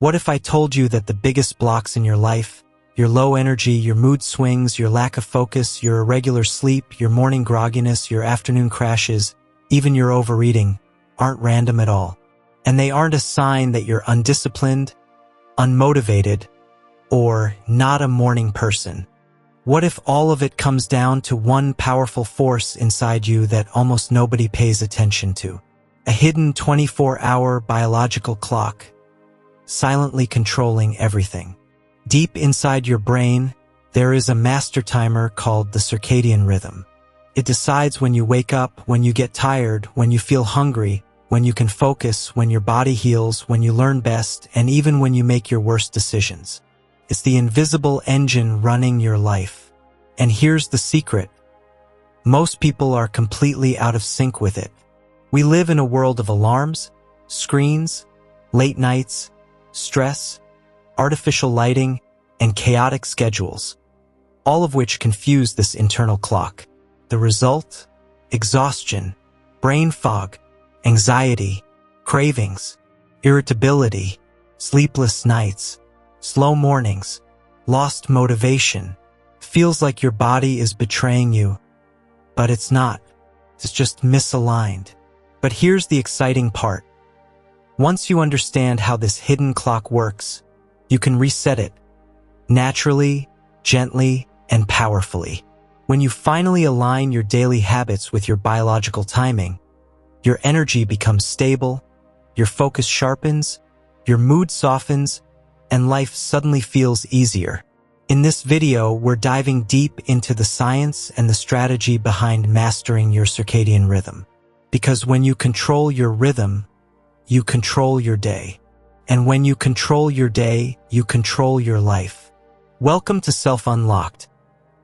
What if I told you that the biggest blocks in your life, your low energy, your mood swings, your lack of focus, your irregular sleep, your morning grogginess, your afternoon crashes, even your overeating, aren't random at all. And they aren't a sign that you're undisciplined, unmotivated, or not a morning person. What if all of it comes down to one powerful force inside you that almost nobody pays attention to? A hidden 24-hour biological clock, silently controlling everything. Deep inside your brain, there is a master timer called the circadian rhythm. It decides when you wake up, when you get tired, when you feel hungry, when you can focus, when your body heals, when you learn best, and even when you make your worst decisions. It's the invisible engine running your life. And here's the secret. Most people are completely out of sync with it. We live in a world of alarms, screens, late nights, stress, artificial lighting, and chaotic schedules, all of which confuse this internal clock. The result? Exhaustion, brain fog, anxiety, cravings, irritability, sleepless nights, slow mornings, lost motivation. Feels like your body is betraying you, but it's not. It's just misaligned. But here's the exciting part. Once you understand how this hidden clock works, you can reset it naturally, gently, and powerfully. When you finally align your daily habits with your biological timing, your energy becomes stable, your focus sharpens, your mood softens, and life suddenly feels easier. In this video, we're diving deep into the science and the strategy behind mastering your circadian rhythm. Because when you control your rhythm, you control your day. And when you control your day, you control your life. Welcome to Self-Unlocked,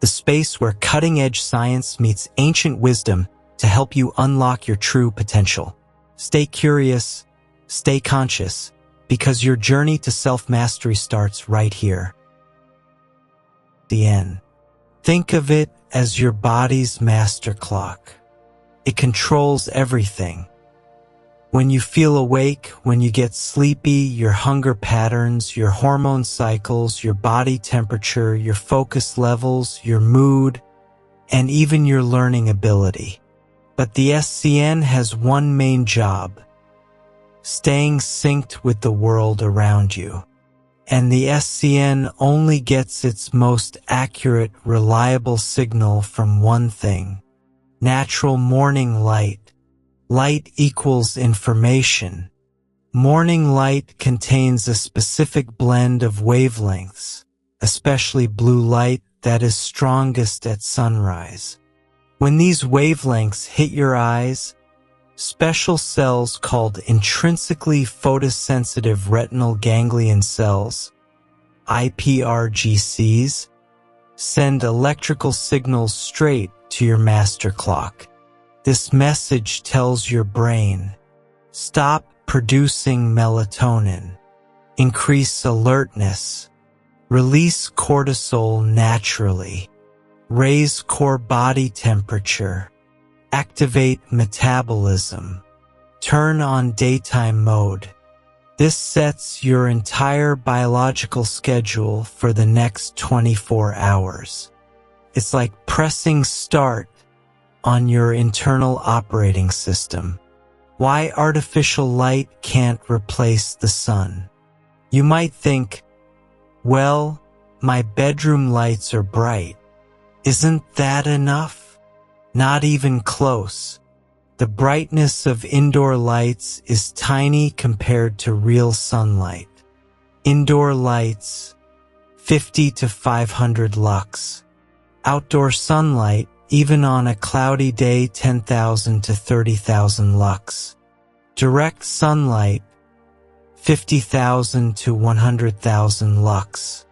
the space where cutting-edge science meets ancient wisdom to help you unlock your true potential. Stay curious, stay conscious, because your journey to self-mastery starts right here. The end. Think of it as your body's master clock. It controls everything. When you feel awake, when you get sleepy, your hunger patterns, your hormone cycles, your body temperature, your focus levels, your mood, and even your learning ability. But the SCN has one main job: staying synced with the world around you. And the SCN only gets its most accurate, reliable signal from one thing: natural morning light. Light equals information. Morning light contains a specific blend of wavelengths, especially blue light that is strongest at sunrise. When these wavelengths hit your eyes, special cells called intrinsically photosensitive retinal ganglion cells, IPRGCs, send electrical signals straight to your master clock. This message tells your brain, stop producing melatonin, increase alertness, release cortisol naturally, raise core body temperature, activate metabolism, turn on daytime mode. This sets your entire biological schedule for the next 24 hours. It's like pressing start on your internal operating system. Why artificial light can't replace the sun? You might think, well, my bedroom lights are bright. Isn't that enough? Not even close. The brightness of indoor lights is tiny compared to real sunlight. Indoor lights, 50 to 500 lux. Outdoor sunlight, even on a cloudy day, 10,000 to 30,000 lux. Direct sunlight, 50,000 to 100,000 lux.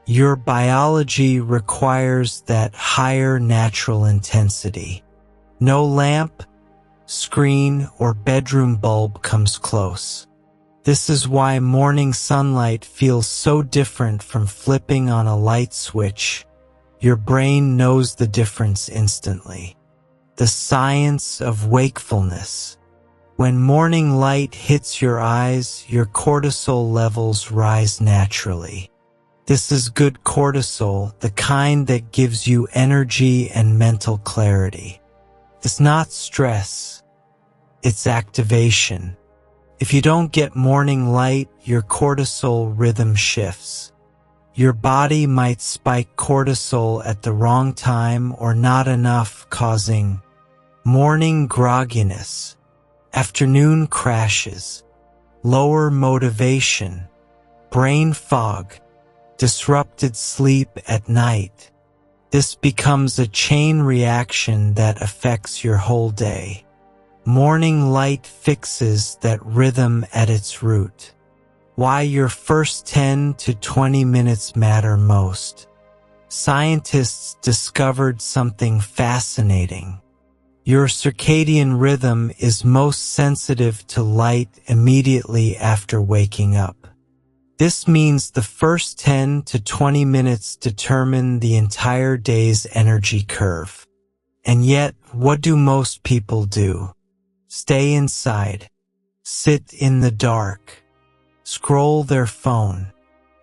Your biology requires that higher natural intensity. No lamp, screen, or bedroom bulb comes close. This is why morning sunlight feels so different from flipping on a light switch. Your brain knows the difference instantly. The science of wakefulness. When morning light hits your eyes, your cortisol levels rise naturally. This is good cortisol, the kind that gives you energy and mental clarity. It's not stress, it's activation. If you don't get morning light, your cortisol rhythm shifts. Your body might spike cortisol at the wrong time or not enough, causing morning grogginess, afternoon crashes, lower motivation, brain fog, disrupted sleep at night. This becomes a chain reaction that affects your whole day. Morning light fixes that rhythm at its root. Why your first 10 to 20 minutes matter most. Scientists discovered something fascinating. Your circadian rhythm is most sensitive to light immediately after waking up. This means the first 10 to 20 minutes determine the entire day's energy curve. And yet, what do most people do? Stay inside, sit in the dark, scroll their phone,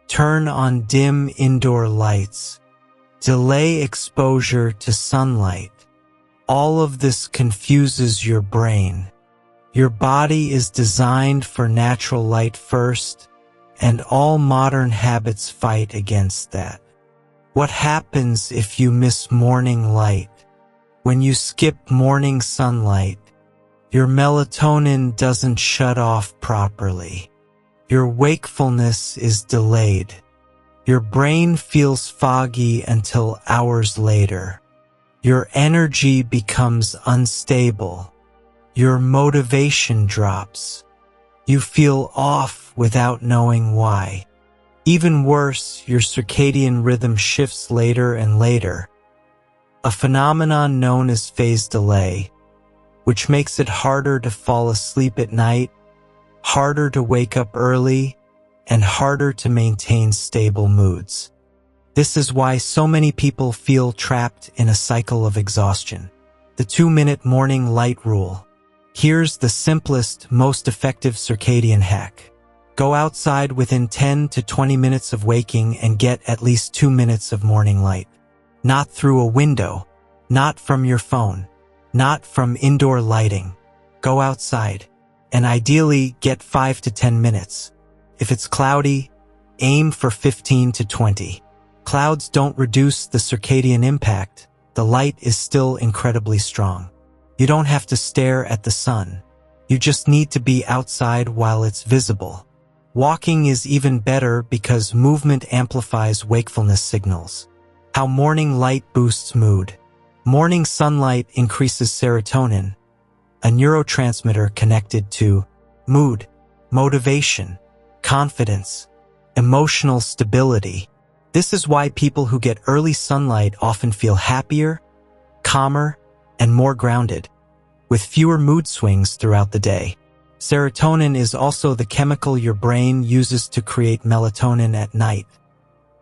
turn on dim indoor lights, delay exposure to sunlight. All of this confuses your brain. Your body is designed for natural light first, and all modern habits fight against that. What happens if you miss morning light? When you skip morning sunlight, your melatonin doesn't shut off properly. Your wakefulness is delayed. Your brain feels foggy until hours later. Your energy becomes unstable. Your motivation drops. You feel off without knowing why. Even worse, your circadian rhythm shifts later and later, a phenomenon known as phase delay, which makes it harder to fall asleep at night, harder to wake up early, and harder to maintain stable moods. This is why so many people feel trapped in a cycle of exhaustion. The 2-minute morning light rule. Here's the simplest, most effective circadian hack. Go outside within 10 to 20 minutes of waking and get at least 2 minutes of morning light. Not through a window, not from your phone, not from indoor lighting. Go outside, and ideally get 5 to 10 minutes. If it's cloudy, aim for 15 to 20. Clouds don't reduce the circadian impact. The light is still incredibly strong. You don't have to stare at the sun. You just need to be outside while it's visible. Walking is even better because movement amplifies wakefulness signals. How morning light boosts mood. Morning sunlight increases serotonin, a neurotransmitter connected to mood, motivation, confidence, emotional stability. This is why people who get early sunlight often feel happier, calmer, and more grounded, with fewer mood swings throughout the day. Serotonin is also the chemical your brain uses to create melatonin at night,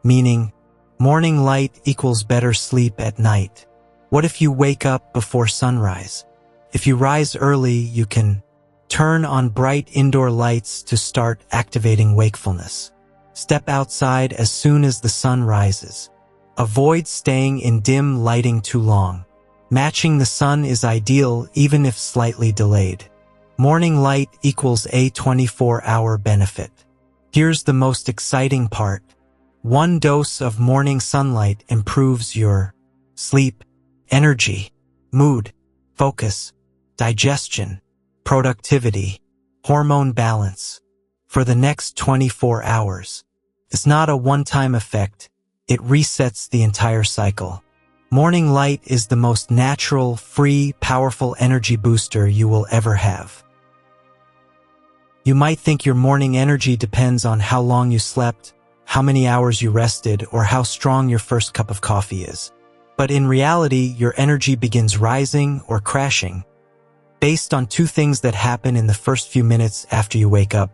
meaning morning light equals better sleep at night. What if you wake up before sunrise? If you rise early, you can turn on bright indoor lights to start activating wakefulness. Step outside as soon as the sun rises. Avoid staying in dim lighting too long. Matching the sun is ideal even if slightly delayed. Morning light equals a 24-hour benefit. Here's the most exciting part. 1 dose of morning sunlight improves your sleep, energy, mood, focus, digestion, productivity, hormone balance for the next 24 hours. It's not a one-time effect. It resets the entire cycle. Morning light is the most natural, free, powerful energy booster you will ever have. You might think your morning energy depends on how long you slept, how many hours you rested, or how strong your first cup of coffee is. But in reality, your energy begins rising or crashing based on 2 things that happen in the first few minutes after you wake up: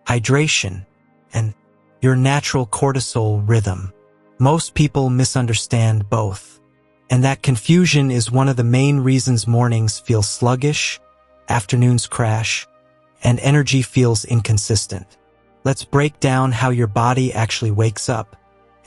hydration and your natural cortisol rhythm. Most people misunderstand both, and that confusion is one of the main reasons mornings feel sluggish, afternoons crash, and energy feels inconsistent. Let's break down how your body actually wakes up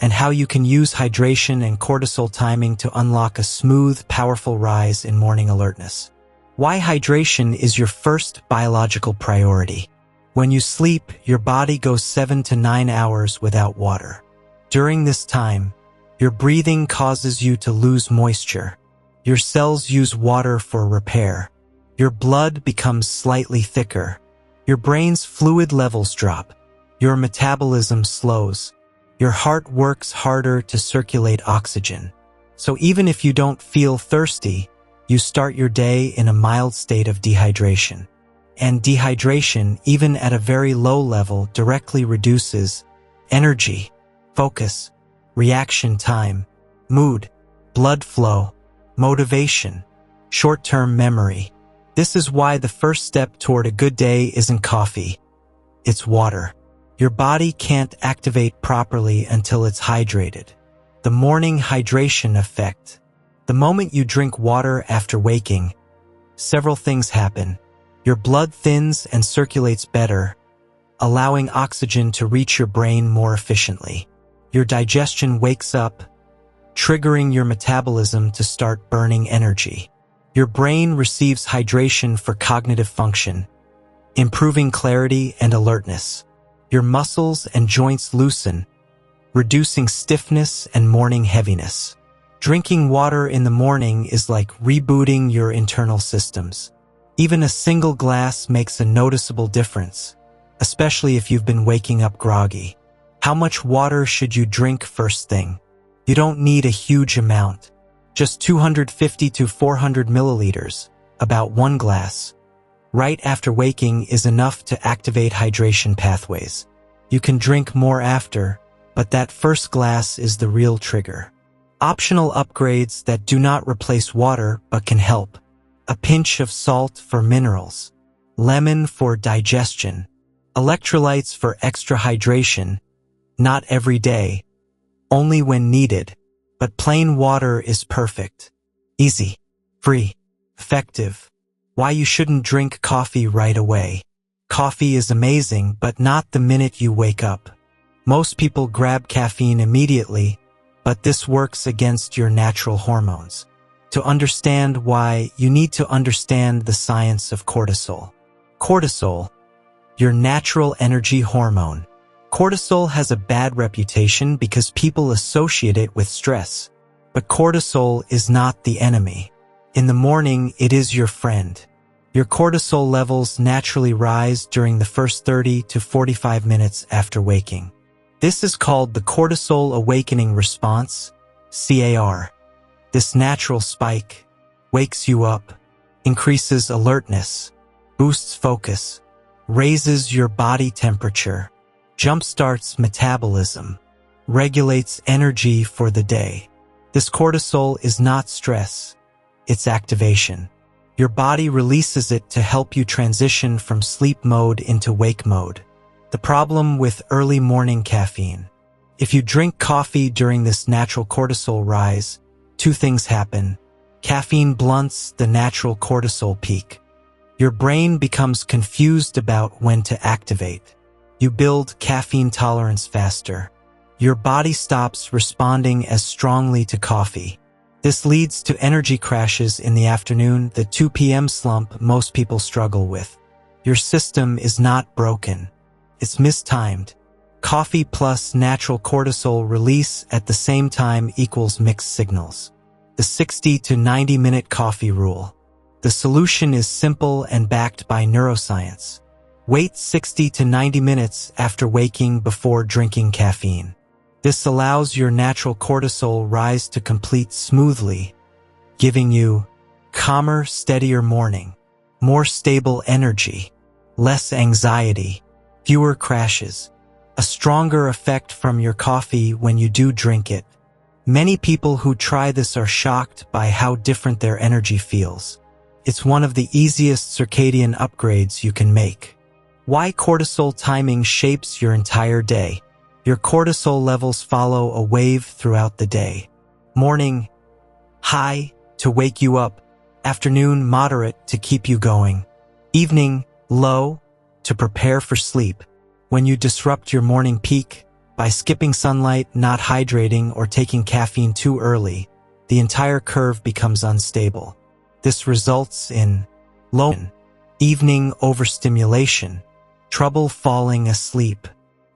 and how you can use hydration and cortisol timing to unlock a smooth, powerful rise in morning alertness. Why hydration is your first biological priority. When you sleep, your body goes 7 to 9 hours without water. During this time, your breathing causes you to lose moisture. Your cells use water for repair. Your blood becomes slightly thicker. Your brain's fluid levels drop. Your metabolism slows. Your heart works harder to circulate oxygen. So even if you don't feel thirsty, you start your day in a mild state of dehydration. And dehydration, even at a very low level, directly reduces energy, focus, reaction time, mood, blood flow, motivation, short-term memory. This is why the first step toward a good day isn't coffee. It's water. Your body can't activate properly until it's hydrated. The morning hydration effect. The moment you drink water after waking, several things happen. Your blood thins and circulates better, allowing oxygen to reach your brain more efficiently. Your digestion wakes up, triggering your metabolism to start burning energy. Your brain receives hydration for cognitive function, improving clarity and alertness. Your muscles and joints loosen, reducing stiffness and morning heaviness. Drinking water in the morning is like rebooting your internal systems. Even a single glass makes a noticeable difference, especially if you've been waking up groggy. How much water should you drink first thing? You don't need a huge amount. Just 250 to 400 milliliters, about 1 glass. Right after waking is enough to activate hydration pathways. You can drink more after, but that first glass is the real trigger. Optional upgrades that do not replace water but can help. A pinch of salt for minerals, lemon for digestion, electrolytes for extra hydration, not every day, only when needed, but plain water is perfect. Easy, free, effective. Why you shouldn't drink coffee right away. Coffee is amazing, but not the minute you wake up. Most people grab caffeine immediately, but this works against your natural hormones. To understand why, you need to understand the science of cortisol. Cortisol, your natural energy hormone. Cortisol has a bad reputation because people associate it with stress. But cortisol is not the enemy. In the morning, it is your friend. Your cortisol levels naturally rise during the first 30 to 45 minutes after waking. This is called the cortisol awakening response, CAR. This natural spike wakes you up, increases alertness, boosts focus, raises your body temperature, jumpstarts metabolism, regulates energy for the day. This cortisol is not stress, it's activation. Your body releases it to help you transition from sleep mode into wake mode. The problem with early morning caffeine. If you drink coffee during this natural cortisol rise, 2 things happen. Caffeine blunts the natural cortisol peak. Your brain becomes confused about when to activate. You build caffeine tolerance faster. Your body stops responding as strongly to coffee. This leads to energy crashes in the afternoon, the 2 p.m. slump most people struggle with. Your system is not broken. It's mistimed. Coffee plus natural cortisol release at the same time equals mixed signals. The 60 to 90 minute coffee rule. The solution is simple and backed by neuroscience. Wait 60 to 90 minutes after waking before drinking caffeine. This allows your natural cortisol rise to complete smoothly, giving you calmer, steadier morning, more stable energy, less anxiety, fewer crashes, a stronger effect from your coffee when you do drink it. Many people who try this are shocked by how different their energy feels. It's one of the easiest circadian upgrades you can make. Why cortisol timing shapes your entire day. Your cortisol levels follow a wave throughout the day. Morning, high to wake you up. Afternoon, moderate to keep you going. Evening, low, to prepare for sleep. When you disrupt your morning peak by skipping sunlight, not hydrating, or taking caffeine too early, the entire curve becomes unstable. This results in low evening overstimulation, trouble falling asleep,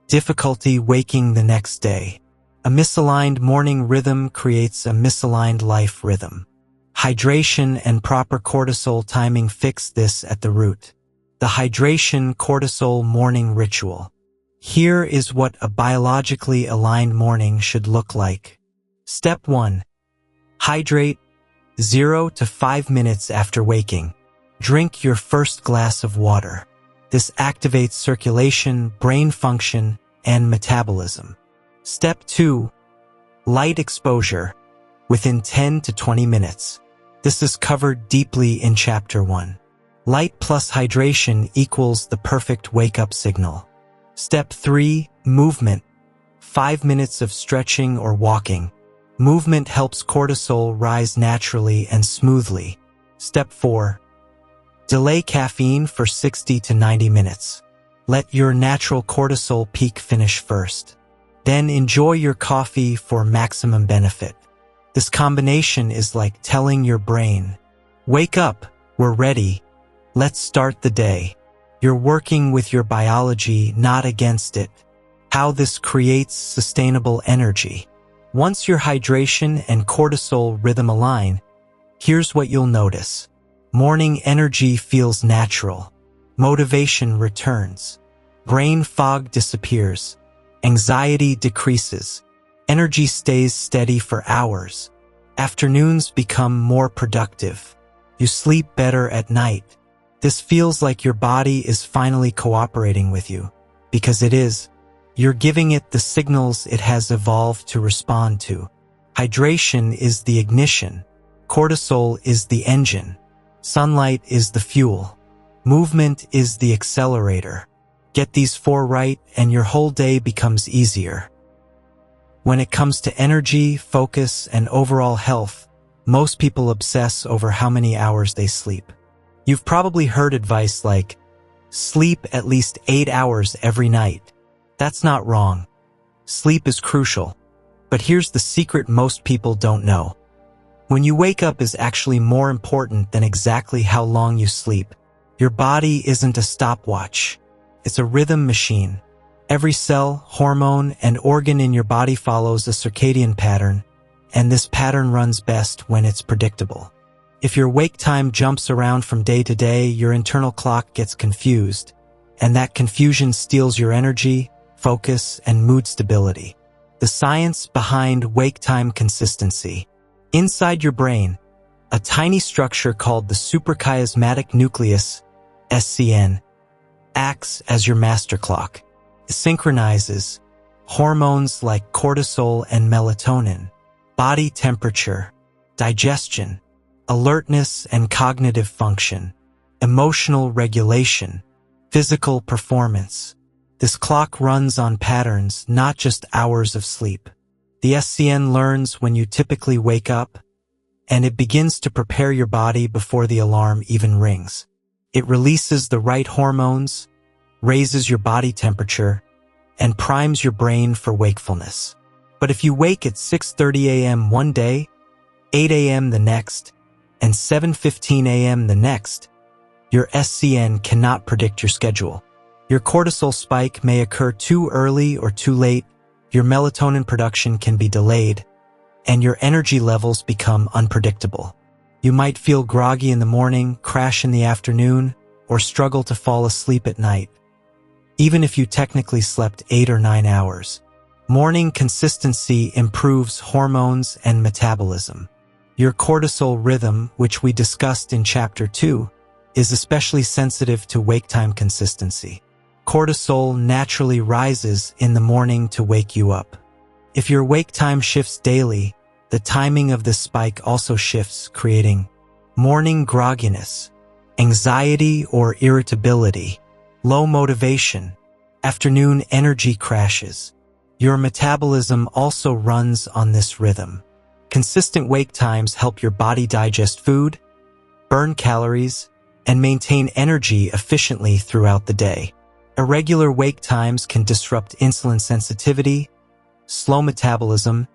difficulty waking the next day. A misaligned morning rhythm creates a misaligned life rhythm. Hydration and proper cortisol timing fix this at the root. The hydration cortisol morning ritual. Here is what a biologically aligned morning should look like. Step 1. Hydrate 0 to 5 minutes after waking. Drink your first glass of water. This activates circulation, brain function, and metabolism. Step 2. Light exposure within 10 to 20 minutes. This is covered deeply in Chapter 1. Light plus hydration equals the perfect wake-up signal. Step 3. Movement. 5 minutes of stretching or walking. Movement helps cortisol rise naturally and smoothly. Step 4. Delay caffeine for 60 to 90 minutes. Let your natural cortisol peak finish first. Then enjoy your coffee for maximum benefit. This combination is like telling your brain, "Wake up, we're ready. Let's start the day." You're working with your biology, not against it. How this creates sustainable energy. Once your hydration and cortisol rhythm align, here's what you'll notice. Morning energy feels natural. Motivation returns. Brain fog disappears. Anxiety decreases. Energy stays steady for hours. Afternoons become more productive. You sleep better at night. This feels like your body is finally cooperating with you, because it is. You're giving it the signals it has evolved to respond to. Hydration is the ignition. Cortisol is the engine. Sunlight is the fuel. Movement is the accelerator. Get these 4 right and your whole day becomes easier. When it comes to energy, focus, and overall health, most people obsess over how many hours they sleep. You've probably heard advice like, sleep at least 8 hours every night. That's not wrong. Sleep is crucial. But here's the secret most people don't know. When you wake up is actually more important than exactly how long you sleep. Your body isn't a stopwatch. It's a rhythm machine. Every cell, hormone, and organ in your body follows a circadian pattern, and this pattern runs best when it's predictable. If your wake time jumps around from day to day, your internal clock gets confused, and that confusion steals your energy, focus, and mood stability. The science behind wake time consistency. Inside your brain, a tiny structure called the suprachiasmatic nucleus, SCN, acts as your master clock. It synchronizes hormones like cortisol and melatonin, body temperature, digestion, alertness and cognitive function, emotional regulation, physical performance. This clock runs on patterns, not just hours of sleep. The SCN learns when you typically wake up, and it begins to prepare your body before the alarm even rings. It releases the right hormones, raises your body temperature, and primes your brain for wakefulness. But if you wake at 6:30 a.m. one day, 8 a.m. the next, and 7:15 a.m. the next, your SCN cannot predict your schedule. Your cortisol spike may occur too early or too late, your melatonin production can be delayed, and your energy levels become unpredictable. You might feel groggy in the morning, crash in the afternoon, or struggle to fall asleep at night, even if you technically slept 8 or 9 hours. Morning consistency improves hormones and metabolism. Your cortisol rhythm, which we discussed in Chapter 2, is especially sensitive to wake time consistency. Cortisol naturally rises in the morning to wake you up. If your wake time shifts daily, the timing of this spike also shifts, creating morning grogginess, anxiety or irritability, low motivation, afternoon energy crashes. Your metabolism also runs on this rhythm. Consistent wake times help your body digest food, burn calories, and maintain energy efficiently throughout the day. Irregular wake times can disrupt insulin sensitivity, slow metabolism,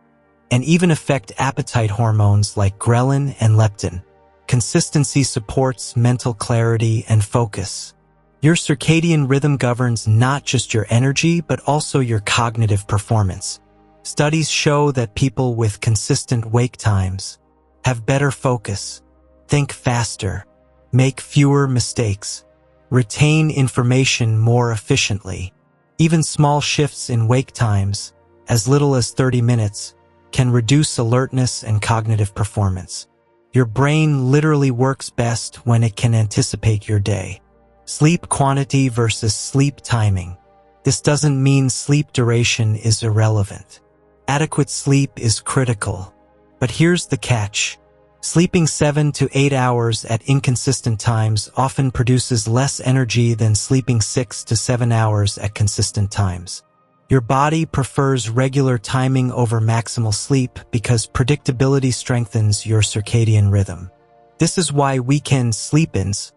and even affect appetite hormones like ghrelin and leptin. Consistency supports mental clarity and focus. Your circadian rhythm governs not just your energy, but also your cognitive performance. Studies show that people with consistent wake times have better focus, think faster, make fewer mistakes, retain information more efficiently. Even small shifts in wake times, as little as 30 minutes, can reduce alertness and cognitive performance. Your brain literally works best when it can anticipate your day. Sleep quantity versus sleep timing. This doesn't mean sleep duration is irrelevant. Adequate sleep is critical. But here's the catch. Sleeping 7 to 8 hours at inconsistent times often produces less energy than sleeping 6 to 7 hours at consistent times. Your body prefers regular timing over maximal sleep because predictability strengthens your circadian rhythm. This is why weekend sleep-ins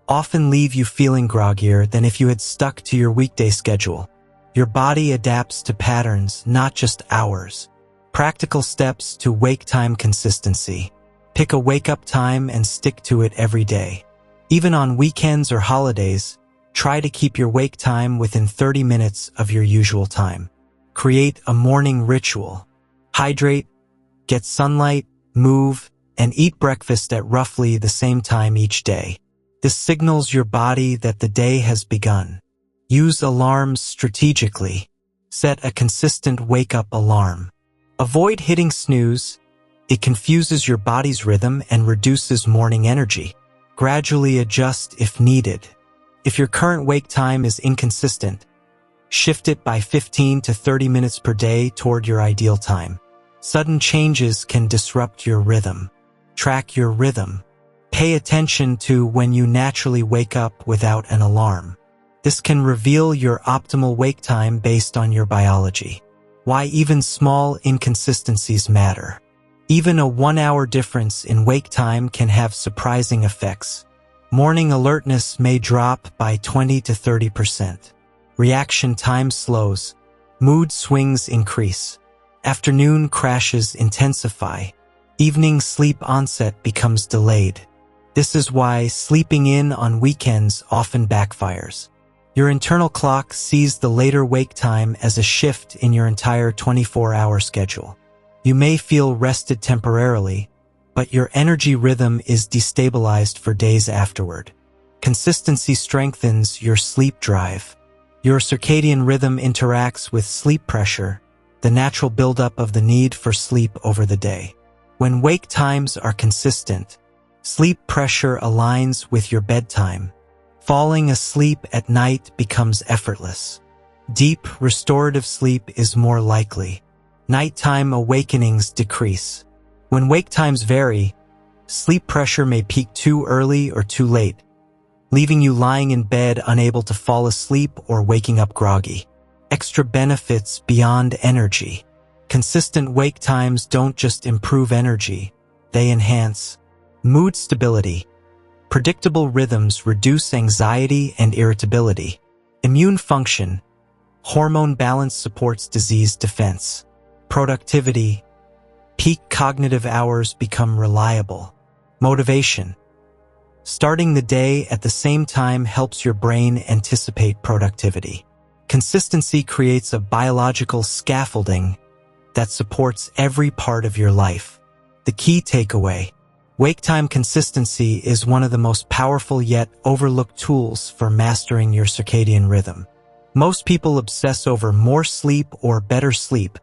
often leave you feeling groggier than if you had stuck to your weekday schedule. Your body adapts to patterns, not just hours. Practical steps to wake time consistency. Pick a wake-up time and stick to it every day. Even on weekends or holidays, try to keep your wake time within 30 minutes of your usual time. Create a morning ritual. Hydrate, get sunlight, move, and eat breakfast at roughly the same time each day. This signals your body that the day has begun. Use alarms strategically. Set a consistent wake-up alarm. Avoid hitting snooze. It confuses your body's rhythm and reduces morning energy. Gradually adjust if needed. If your current wake time is inconsistent, shift it by 15 to 30 minutes per day toward your ideal time. Sudden changes can disrupt your rhythm. Track your rhythm. Pay attention to when you naturally wake up without an alarm. This can reveal your optimal wake time based on your biology. Why even small inconsistencies matter. Even a 1-hour difference in wake time can have surprising effects. Morning alertness may drop by 20 to 30%. Reaction time slows. Mood swings increase. Afternoon crashes intensify. Evening sleep onset becomes delayed. This is why sleeping in on weekends often backfires. Your internal clock sees the later wake time as a shift in your entire 24-hour schedule. You may feel rested temporarily, but your energy rhythm is destabilized for days afterward. Consistency strengthens your sleep drive. Your circadian rhythm interacts with sleep pressure, the natural buildup of the need for sleep over the day. When wake times are consistent, sleep pressure aligns with your bedtime. Falling asleep at night becomes effortless. Deep, restorative sleep is more likely. Nighttime awakenings decrease. When wake times vary, sleep pressure may peak too early or too late, leaving you lying in bed unable to fall asleep or waking up groggy. Extra benefits beyond energy. Consistent wake times don't just improve energy, they enhance mood stability. Predictable rhythms reduce anxiety and irritability. Immune function. Hormone balance supports disease defense. Productivity. Peak cognitive hours become reliable. Motivation. Starting the day at the same time helps your brain anticipate productivity. Consistency creates a biological scaffolding that supports every part of your life. The key takeaway. Wake time consistency is one of the most powerful yet overlooked tools for mastering your circadian rhythm. Most people obsess over more sleep or better sleep,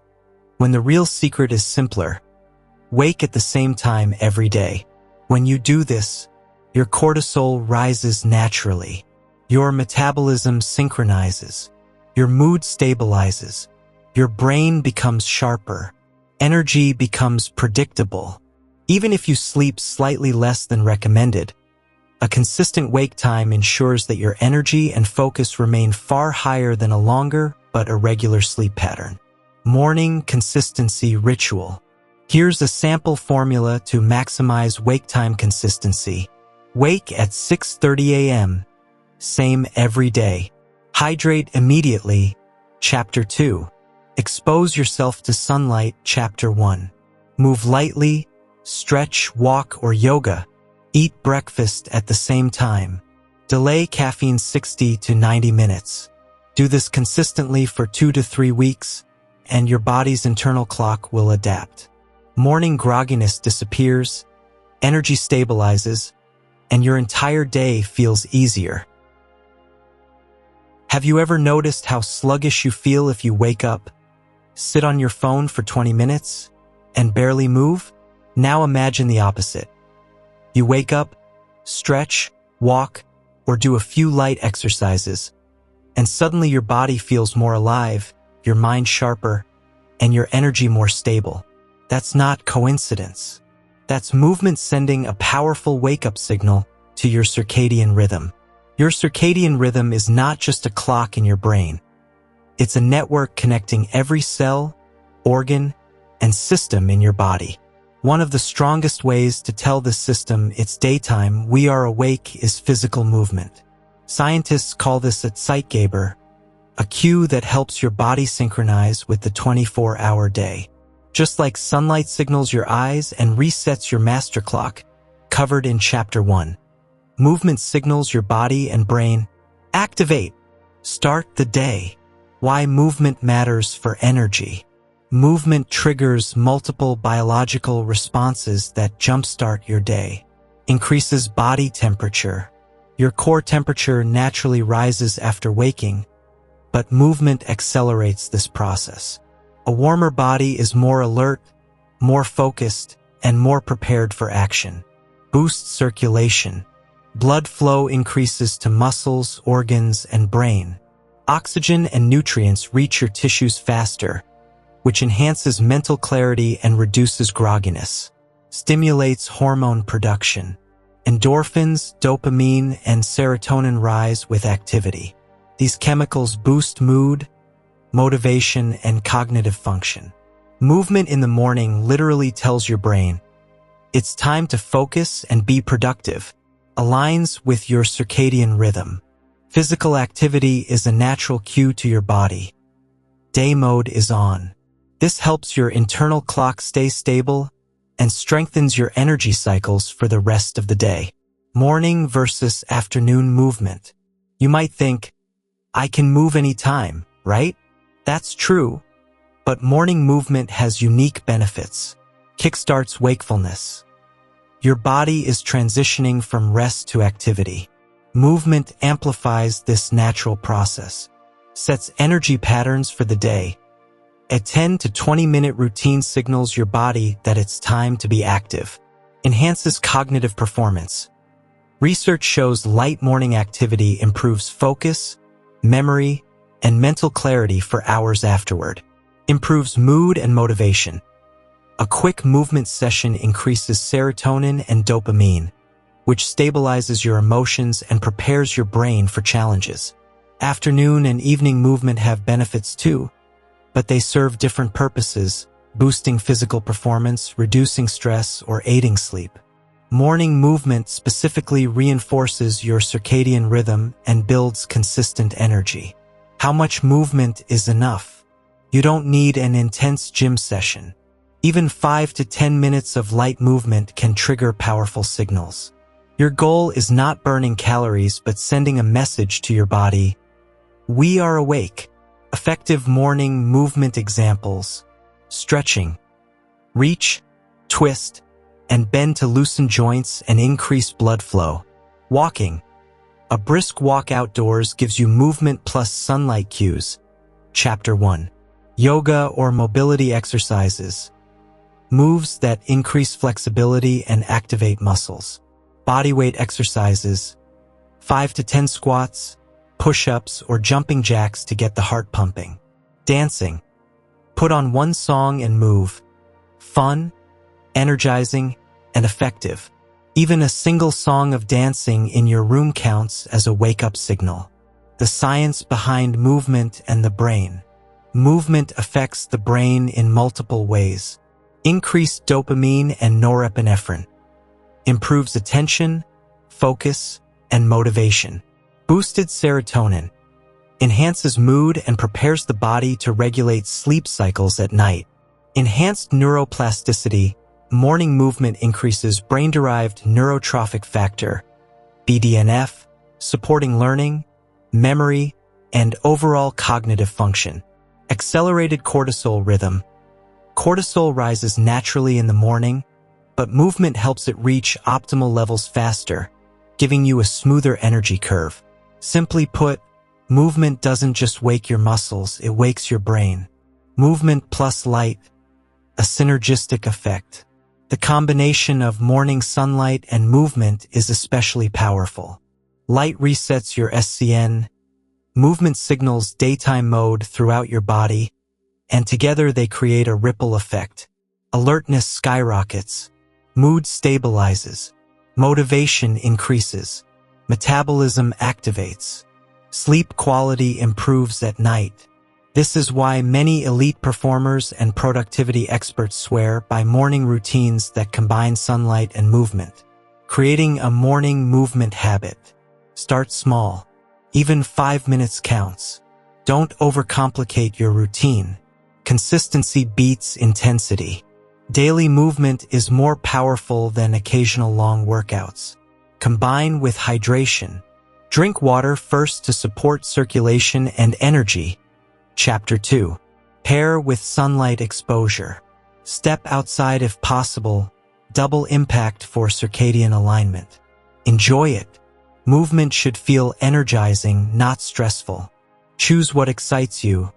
when the real secret is simpler. Wake at the same time every day. When you do this, your cortisol rises naturally. Your metabolism synchronizes. Your mood stabilizes. Your brain becomes sharper. Energy becomes predictable. Even if you sleep slightly less than recommended, a consistent wake time ensures that your energy and focus remain far higher than a longer but irregular sleep pattern. Morning consistency ritual. Here's a sample formula to maximize wake time consistency. Wake at 6:30 a.m. Same every day. Hydrate immediately, Chapter 2. Expose yourself to sunlight, Chapter 1. Move lightly, stretch, walk, or yoga. Eat breakfast at the same time. Delay caffeine 60 to 90 minutes. Do this consistently for 2 to 3 weeks, and your body's internal clock will adapt. Morning grogginess disappears, energy stabilizes, and your entire day feels easier. Have you ever noticed how sluggish you feel if you wake up, sit on your phone for 20 minutes, and barely move? Now imagine the opposite. You wake up, stretch, walk, or do a few light exercises, and suddenly your body feels more alive, your mind sharper, and your energy more stable. That's not coincidence. That's movement sending a powerful wake-up signal to your circadian rhythm. Your circadian rhythm is not just a clock in your brain. It's a network connecting every cell, organ, and system in your body. One of the strongest ways to tell the system it's daytime, we are awake, is physical movement. Scientists call this a Zeitgeber, a cue that helps your body synchronize with the 24-hour day. Just like sunlight signals your eyes and resets your master clock, covered in Chapter 1. Movement signals your body and brain. Activate. Start the day. Why movement matters for energy. Movement triggers multiple biological responses that jumpstart your day. Increases body temperature. Your core temperature naturally rises after waking, but movement accelerates this process. A warmer body is more alert, more focused, and more prepared for action. Boosts circulation. Blood flow increases to muscles, organs, and brain. Oxygen and nutrients reach your tissues faster, which enhances mental clarity and reduces grogginess. Stimulates hormone production. Endorphins, dopamine, and serotonin rise with activity. These chemicals boost mood, motivation, and cognitive function. Movement in the morning literally tells your brain, it's time to focus and be productive. Aligns with your circadian rhythm. Physical activity is a natural cue to your body. Day mode is on. This helps your internal clock stay stable and strengthens your energy cycles for the rest of the day. Morning versus afternoon movement. You might think, I can move anytime, right? That's true, but morning movement has unique benefits. Kickstarts wakefulness. Your body is transitioning from rest to activity. Movement amplifies this natural process. Sets energy patterns for the day. A 10 to 20-minute routine signals your body that it's time to be active. Enhances cognitive performance. Research shows light morning activity improves focus, memory, and mental clarity for hours afterward. Improves mood and motivation. A quick movement session increases serotonin and dopamine, which stabilizes your emotions and prepares your brain for challenges. Afternoon and evening movement have benefits too, but they serve different purposes, boosting physical performance, reducing stress, or aiding sleep. Morning movement specifically reinforces your circadian rhythm and builds consistent energy. How much movement is enough? You don't need an intense gym session. Even 5 to 10 minutes of light movement can trigger powerful signals. Your goal is not burning calories but sending a message to your body. We are awake. Effective morning movement examples. Stretching. Reach, twist, and bend to loosen joints and increase blood flow. Walking. A brisk walk outdoors gives you movement plus sunlight cues. Chapter 1. Yoga or mobility exercises. Moves that increase flexibility and activate muscles. Bodyweight exercises. 5 to 10 squats, push-ups, or jumping jacks to get the heart pumping. Dancing. Put on one song and move. Fun, energizing, and effective. Even a single song of dancing in your room counts as a wake-up signal. The science behind movement and the brain. Movement affects the brain in multiple ways. Increased dopamine and norepinephrine. Improves attention, focus, and motivation. Boosted serotonin. enhances mood and prepares the body to regulate sleep cycles at night. Enhanced neuroplasticity, morning movement increases brain-derived neurotrophic factor, BDNF, supporting learning, memory, and overall cognitive function. Accelerated cortisol rhythm. Cortisol rises naturally in the morning, but movement helps it reach optimal levels faster, giving you a smoother energy curve. Simply put, movement doesn't just wake your muscles, it wakes your brain. Movement plus light, a synergistic effect. The combination of morning sunlight and movement is especially powerful. Light resets your SCN, movement signals daytime mode throughout your body, and together they create a ripple effect. Alertness skyrockets, mood stabilizes, motivation increases, metabolism activates, sleep quality improves at night. This is why many elite performers and productivity experts swear by morning routines that combine sunlight and movement. Creating a morning movement habit. Start small. Even 5 minutes counts. Don't overcomplicate your routine. Consistency beats intensity. Daily movement is more powerful than occasional long workouts. Combine with hydration. Drink water first to support circulation and energy. Chapter 2. Pair with sunlight exposure. Step outside if possible. Double impact for circadian alignment. Enjoy it. Movement should feel energizing, not stressful. Choose what excites you.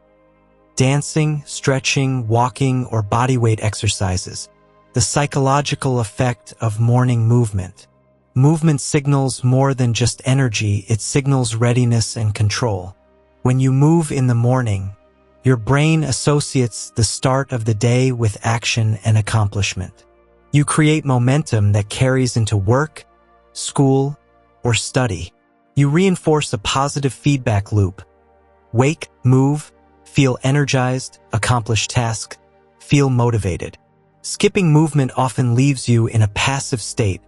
Dancing, stretching, walking, or bodyweight exercises. The psychological effect of morning movement. Movement signals more than just energy, it signals readiness and control. When you move in the morning, your brain associates the start of the day with action and accomplishment. You create momentum that carries into work, school, or study. You reinforce a positive feedback loop. Wake, move, feel energized, accomplish tasks, feel motivated. Skipping movement often leaves you in a passive state,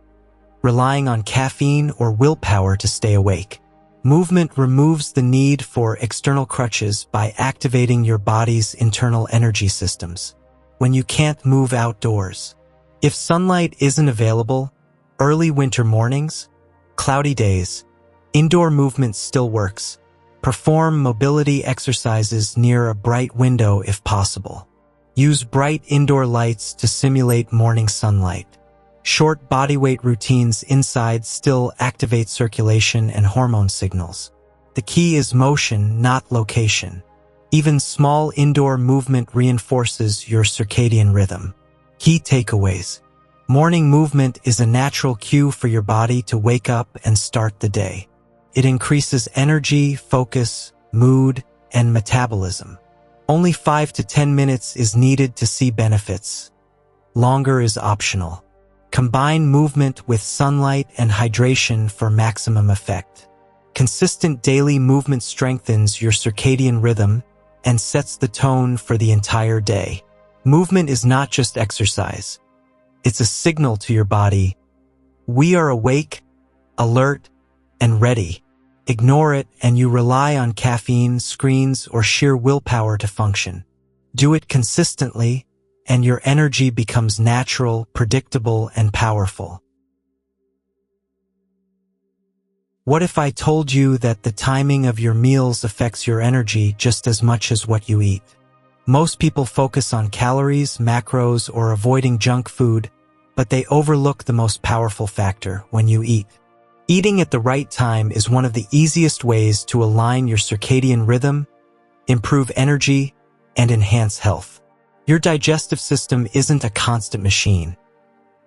relying on caffeine or willpower to stay awake. Movement removes the need for external crutches by activating your body's internal energy systems. When you can't move outdoors. If sunlight isn't available, early winter mornings, cloudy days, indoor movement still works. Perform mobility exercises near a bright window if possible. Use bright indoor lights to simulate morning sunlight. Short bodyweight routines inside still activate circulation and hormone signals. The key is motion, not location. Even small indoor movement reinforces your circadian rhythm. Key takeaways. Morning movement is a natural cue for your body to wake up and start the day. It increases energy, focus, mood, and metabolism. Only 5 to 10 minutes is needed to see benefits. Longer is optional. Combine movement with sunlight and hydration for maximum effect. Consistent daily movement strengthens your circadian rhythm and sets the tone for the entire day. Movement is not just exercise. It's a signal to your body. We are awake, alert, and ready. Ignore it and you rely on caffeine, screens, or sheer willpower to function. Do it consistently, and your energy becomes natural, predictable, and powerful. What if I told you that the timing of your meals affects your energy just as much as what you eat? Most people focus on calories, macros, or avoiding junk food, but they overlook the most powerful factor: when you eat. Eating at the right time is one of the easiest ways to align your circadian rhythm, improve energy, and enhance health. Your digestive system isn't a constant machine.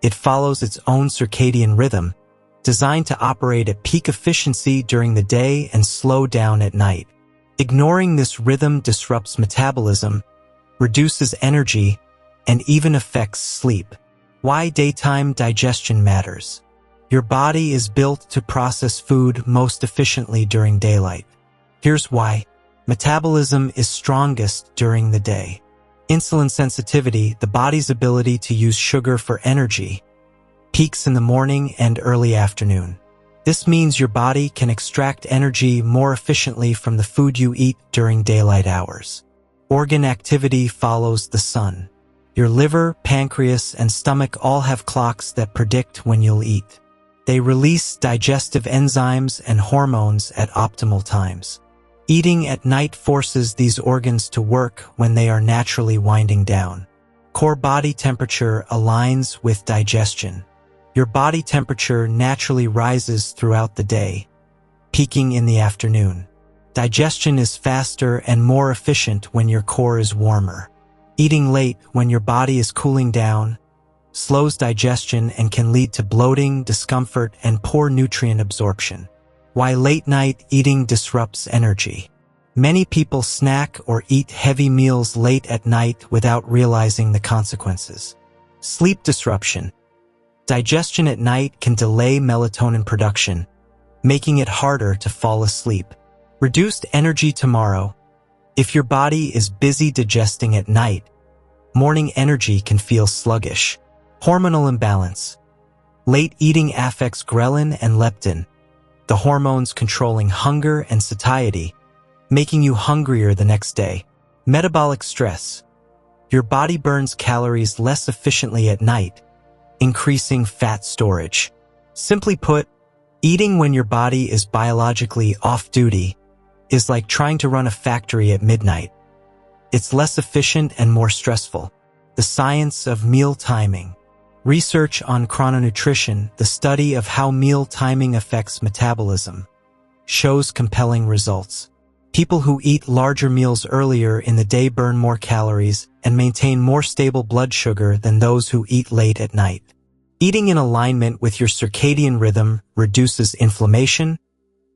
It follows its own circadian rhythm, designed to operate at peak efficiency during the day and slow down at night. Ignoring this rhythm disrupts metabolism, reduces energy, and even affects sleep. Why daytime digestion matters. Your body is built to process food most efficiently during daylight. Here's why. Metabolism is strongest during the day. Insulin sensitivity, the body's ability to use sugar for energy, peaks in the morning and early afternoon. This means your body can extract energy more efficiently from the food you eat during daylight hours. Organ activity follows the sun. Your liver, pancreas, and stomach all have clocks that predict when you'll eat. They release digestive enzymes and hormones at optimal times. Eating at night forces these organs to work when they are naturally winding down. Core body temperature aligns with digestion. Your body temperature naturally rises throughout the day, peaking in the afternoon. Digestion is faster and more efficient when your core is warmer. Eating late when your body is cooling down slows digestion and can lead to bloating, discomfort, and poor nutrient absorption. Why late-night eating disrupts energy. Many people snack or eat heavy meals late at night without realizing the consequences. Sleep disruption. Digestion at night can delay melatonin production, making it harder to fall asleep. Reduced energy tomorrow. If your body is busy digesting at night, morning energy can feel sluggish. Hormonal imbalance. Late eating affects ghrelin and leptin, the hormones controlling hunger and satiety, making you hungrier the next day. Metabolic stress. Your body burns calories less efficiently at night, increasing fat storage. Simply put, eating when your body is biologically off-duty is like trying to run a factory at midnight. It's less efficient and more stressful. The science of meal timing. Research on chrononutrition, the study of how meal timing affects metabolism, shows compelling results. People who eat larger meals earlier in the day burn more calories and maintain more stable blood sugar than those who eat late at night. Eating in alignment with your circadian rhythm reduces inflammation,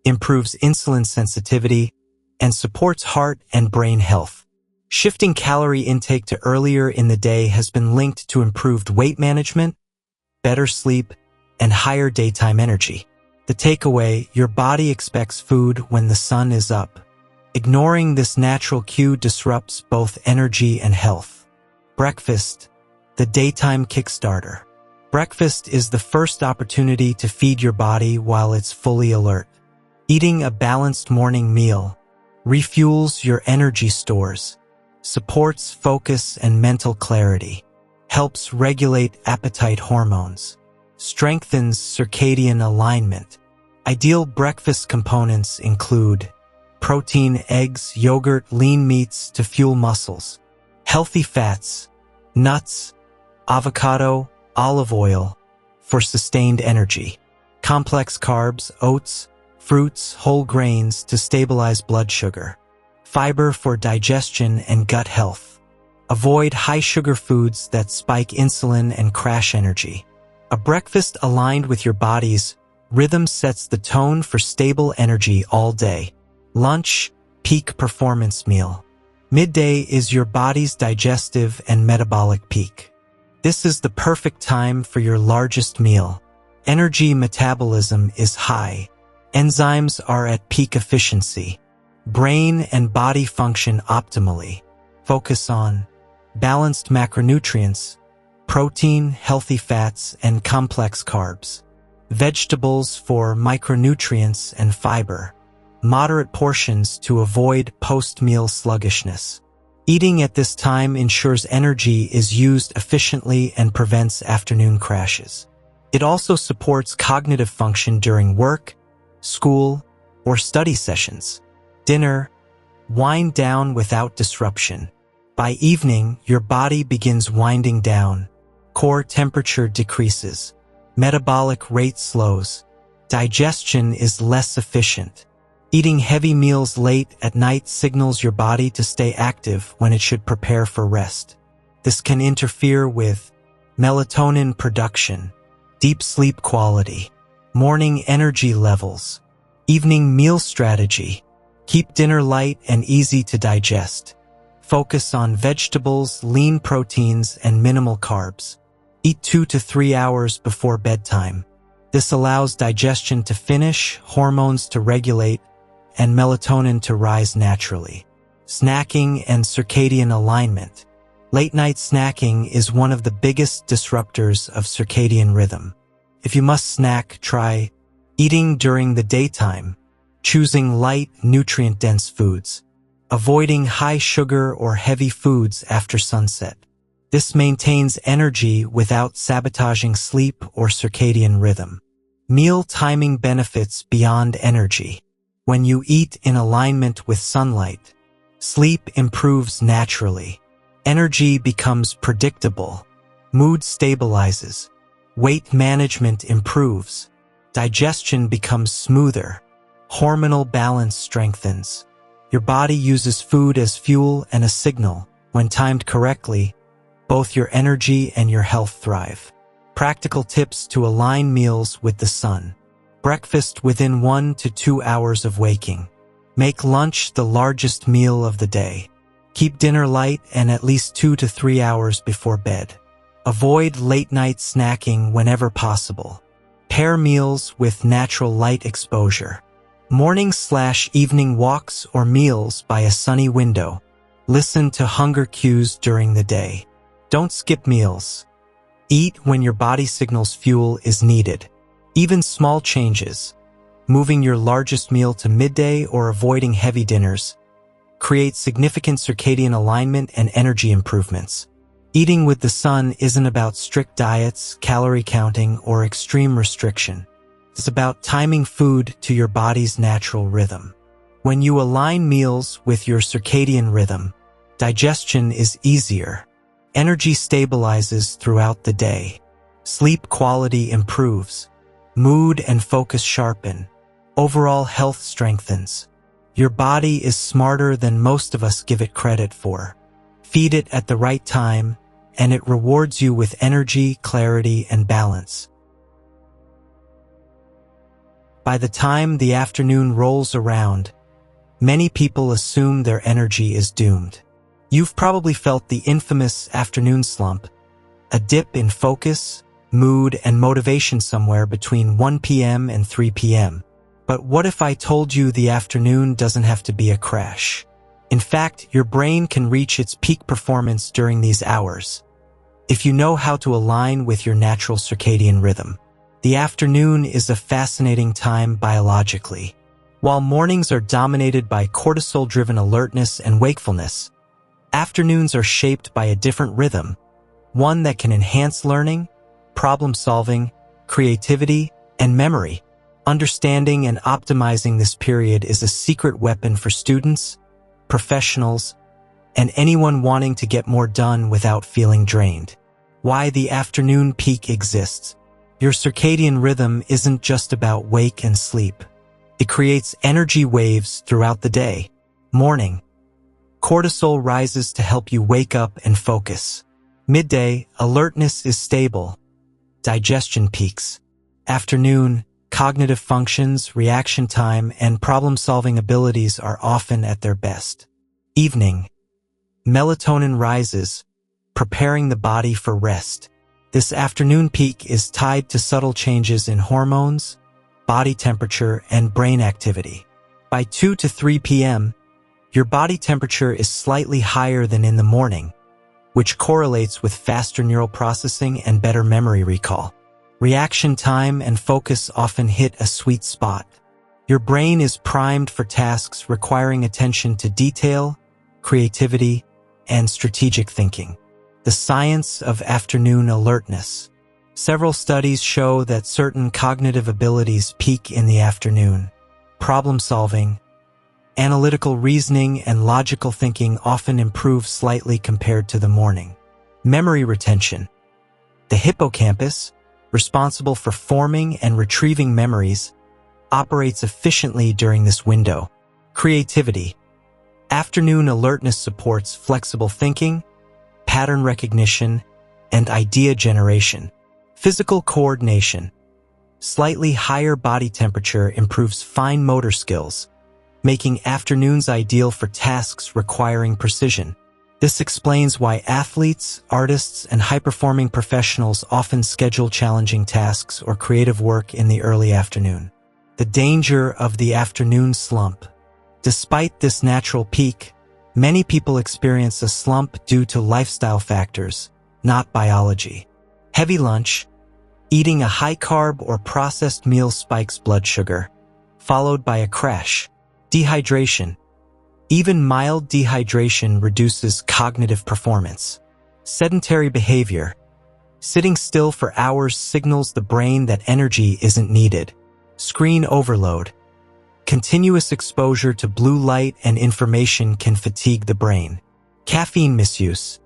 improves insulin sensitivity, and supports heart and brain health. Shifting calorie intake to earlier in the day has been linked to improved weight management, better sleep, and higher daytime energy. The takeaway: your body expects food when the sun is up. Ignoring this natural cue disrupts both energy and health. Breakfast, the daytime kickstarter. Breakfast is the first opportunity to feed your body while it's fully alert. Eating a balanced morning meal refuels your energy stores, supports focus and mental clarity, helps regulate appetite hormones, strengthens circadian alignment. Ideal breakfast components include protein, eggs, yogurt, lean meats to fuel muscles, healthy fats, nuts, avocado, olive oil for sustained energy, complex carbs, oats, fruits, whole grains to stabilize blood sugar, fiber for digestion and gut health. Avoid high-sugar foods that spike insulin and crash energy. A breakfast aligned with your body's rhythm sets the tone for stable energy all day. Lunch, peak performance meal. Midday is your body's digestive and metabolic peak. This is the perfect time for your largest meal. Energy metabolism is high. Enzymes are at peak efficiency. Brain and body function optimally. Focus on balanced macronutrients, protein, healthy fats, and complex carbs. Vegetables for micronutrients and fiber. Moderate portions to avoid post-meal sluggishness. Eating at this time ensures energy is used efficiently and prevents afternoon crashes. It also supports cognitive function during work, school, or study sessions. Dinner, wind down without disruption. By evening, your body begins winding down. Core temperature decreases. Metabolic rate slows. Digestion is less efficient. Eating heavy meals late at night signals your body to stay active when it should prepare for rest. This can interfere with melatonin production, deep sleep quality, morning energy levels, evening meal strategy. Keep dinner light and easy to digest. Focus on vegetables, lean proteins, and minimal carbs. Eat 2 to 3 hours before bedtime. This allows digestion to finish, hormones to regulate, and melatonin to rise naturally. Snacking and circadian alignment. Late-night snacking is one of the biggest disruptors of circadian rhythm. If you must snack, try Eating during the daytime, choosing light, nutrient-dense foods, avoiding high sugar or heavy foods after sunset. This maintains energy without sabotaging sleep or circadian rhythm. Meal timing benefits beyond energy. When you eat in alignment with sunlight, sleep improves naturally. Energy becomes predictable. Mood stabilizes. Weight management improves. Digestion becomes smoother. Hormonal balance strengthens. Your body uses food as fuel and a signal. When timed correctly, both your energy and your health thrive. Practical tips to align meals with the sun. Breakfast within 1 to 2 hours of waking. Make lunch the largest meal of the day. Keep dinner light and at least 2 to 3 hours before bed. Avoid late-night snacking whenever possible. Pair meals with natural light exposure. Morning/evening walks or meals by a sunny window. Listen to hunger cues during the day. Don't skip meals. Eat when your body signals fuel is needed. Even small changes, moving your largest meal to midday or avoiding heavy dinners, create significant circadian alignment and energy improvements. Eating with the sun isn't about strict diets, calorie counting, or extreme restriction. It's about timing food to your body's natural rhythm. When you align meals with your circadian rhythm, digestion is easier. Energy stabilizes throughout the day. Sleep quality improves. Mood and focus sharpen. Overall health strengthens. Your body is smarter than most of us give it credit for. Feed it at the right time, and it rewards you with energy, clarity, and balance. By the time the afternoon rolls around, many people assume their energy is doomed. You've probably felt the infamous afternoon slump, a dip in focus, mood, and motivation somewhere between 1 p.m. and 3 p.m. But what if I told you the afternoon doesn't have to be a crash? In fact, your brain can reach its peak performance during these hours, if you know how to align with your natural circadian rhythm. The afternoon is a fascinating time biologically. While mornings are dominated by cortisol-driven alertness and wakefulness, afternoons are shaped by a different rhythm, one that can enhance learning, problem-solving, creativity, and memory. Understanding and optimizing this period is a secret weapon for students, professionals, and anyone wanting to get more done without feeling drained. Why the afternoon peak exists. Your circadian rhythm isn't just about wake and sleep. It creates energy waves throughout the day. Morning. Cortisol rises to help you wake up and focus. Midday, alertness is stable. Digestion peaks. Afternoon, cognitive functions, reaction time, and problem-solving abilities are often at their best. Evening. Melatonin rises, preparing the body for rest. This afternoon peak is tied to subtle changes in hormones, body temperature, and brain activity. By 2 to 3 p.m., your body temperature is slightly higher than in the morning, which correlates with faster neural processing and better memory recall. Reaction time and focus often hit a sweet spot. Your brain is primed for tasks requiring attention to detail, creativity, and strategic thinking. The science of afternoon alertness. Several studies show that certain cognitive abilities peak in the afternoon. Problem-solving, analytical reasoning, and logical thinking often improve slightly compared to the morning. Memory retention. The hippocampus, responsible for forming and retrieving memories, operates efficiently during this window. Creativity. Afternoon alertness supports flexible thinking, pattern recognition, and idea generation. Physical coordination. Slightly higher body temperature improves fine motor skills, making afternoons ideal for tasks requiring precision. This explains why athletes, artists, and high-performing professionals often schedule challenging tasks or creative work in the early afternoon. The danger of the afternoon slump. Despite this natural peak, many people experience a slump due to lifestyle factors, not biology. Heavy lunch. Eating a high-carb or processed meal spikes blood sugar, followed by a crash. Dehydration. Even mild dehydration reduces cognitive performance. Sedentary behavior. Sitting still for hours signals the brain that energy isn't needed. Screen overload. Continuous exposure to blue light and information can fatigue the brain. Caffeine misuse.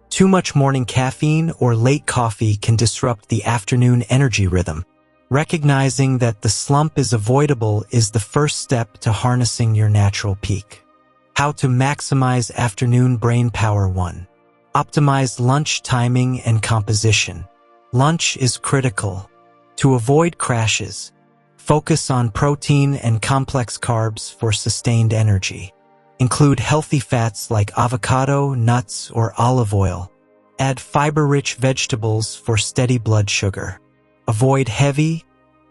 Too much morning caffeine or late coffee can disrupt the afternoon energy rhythm. Recognizing that the slump is avoidable is the first step to harnessing your natural peak. How to maximize afternoon brain power. 1. Optimize lunch timing and composition. Lunch is critical. To avoid crashes, focus on protein and complex carbs for sustained energy. Include healthy fats like avocado, nuts, or olive oil. Add fiber-rich vegetables for steady blood sugar. Avoid heavy,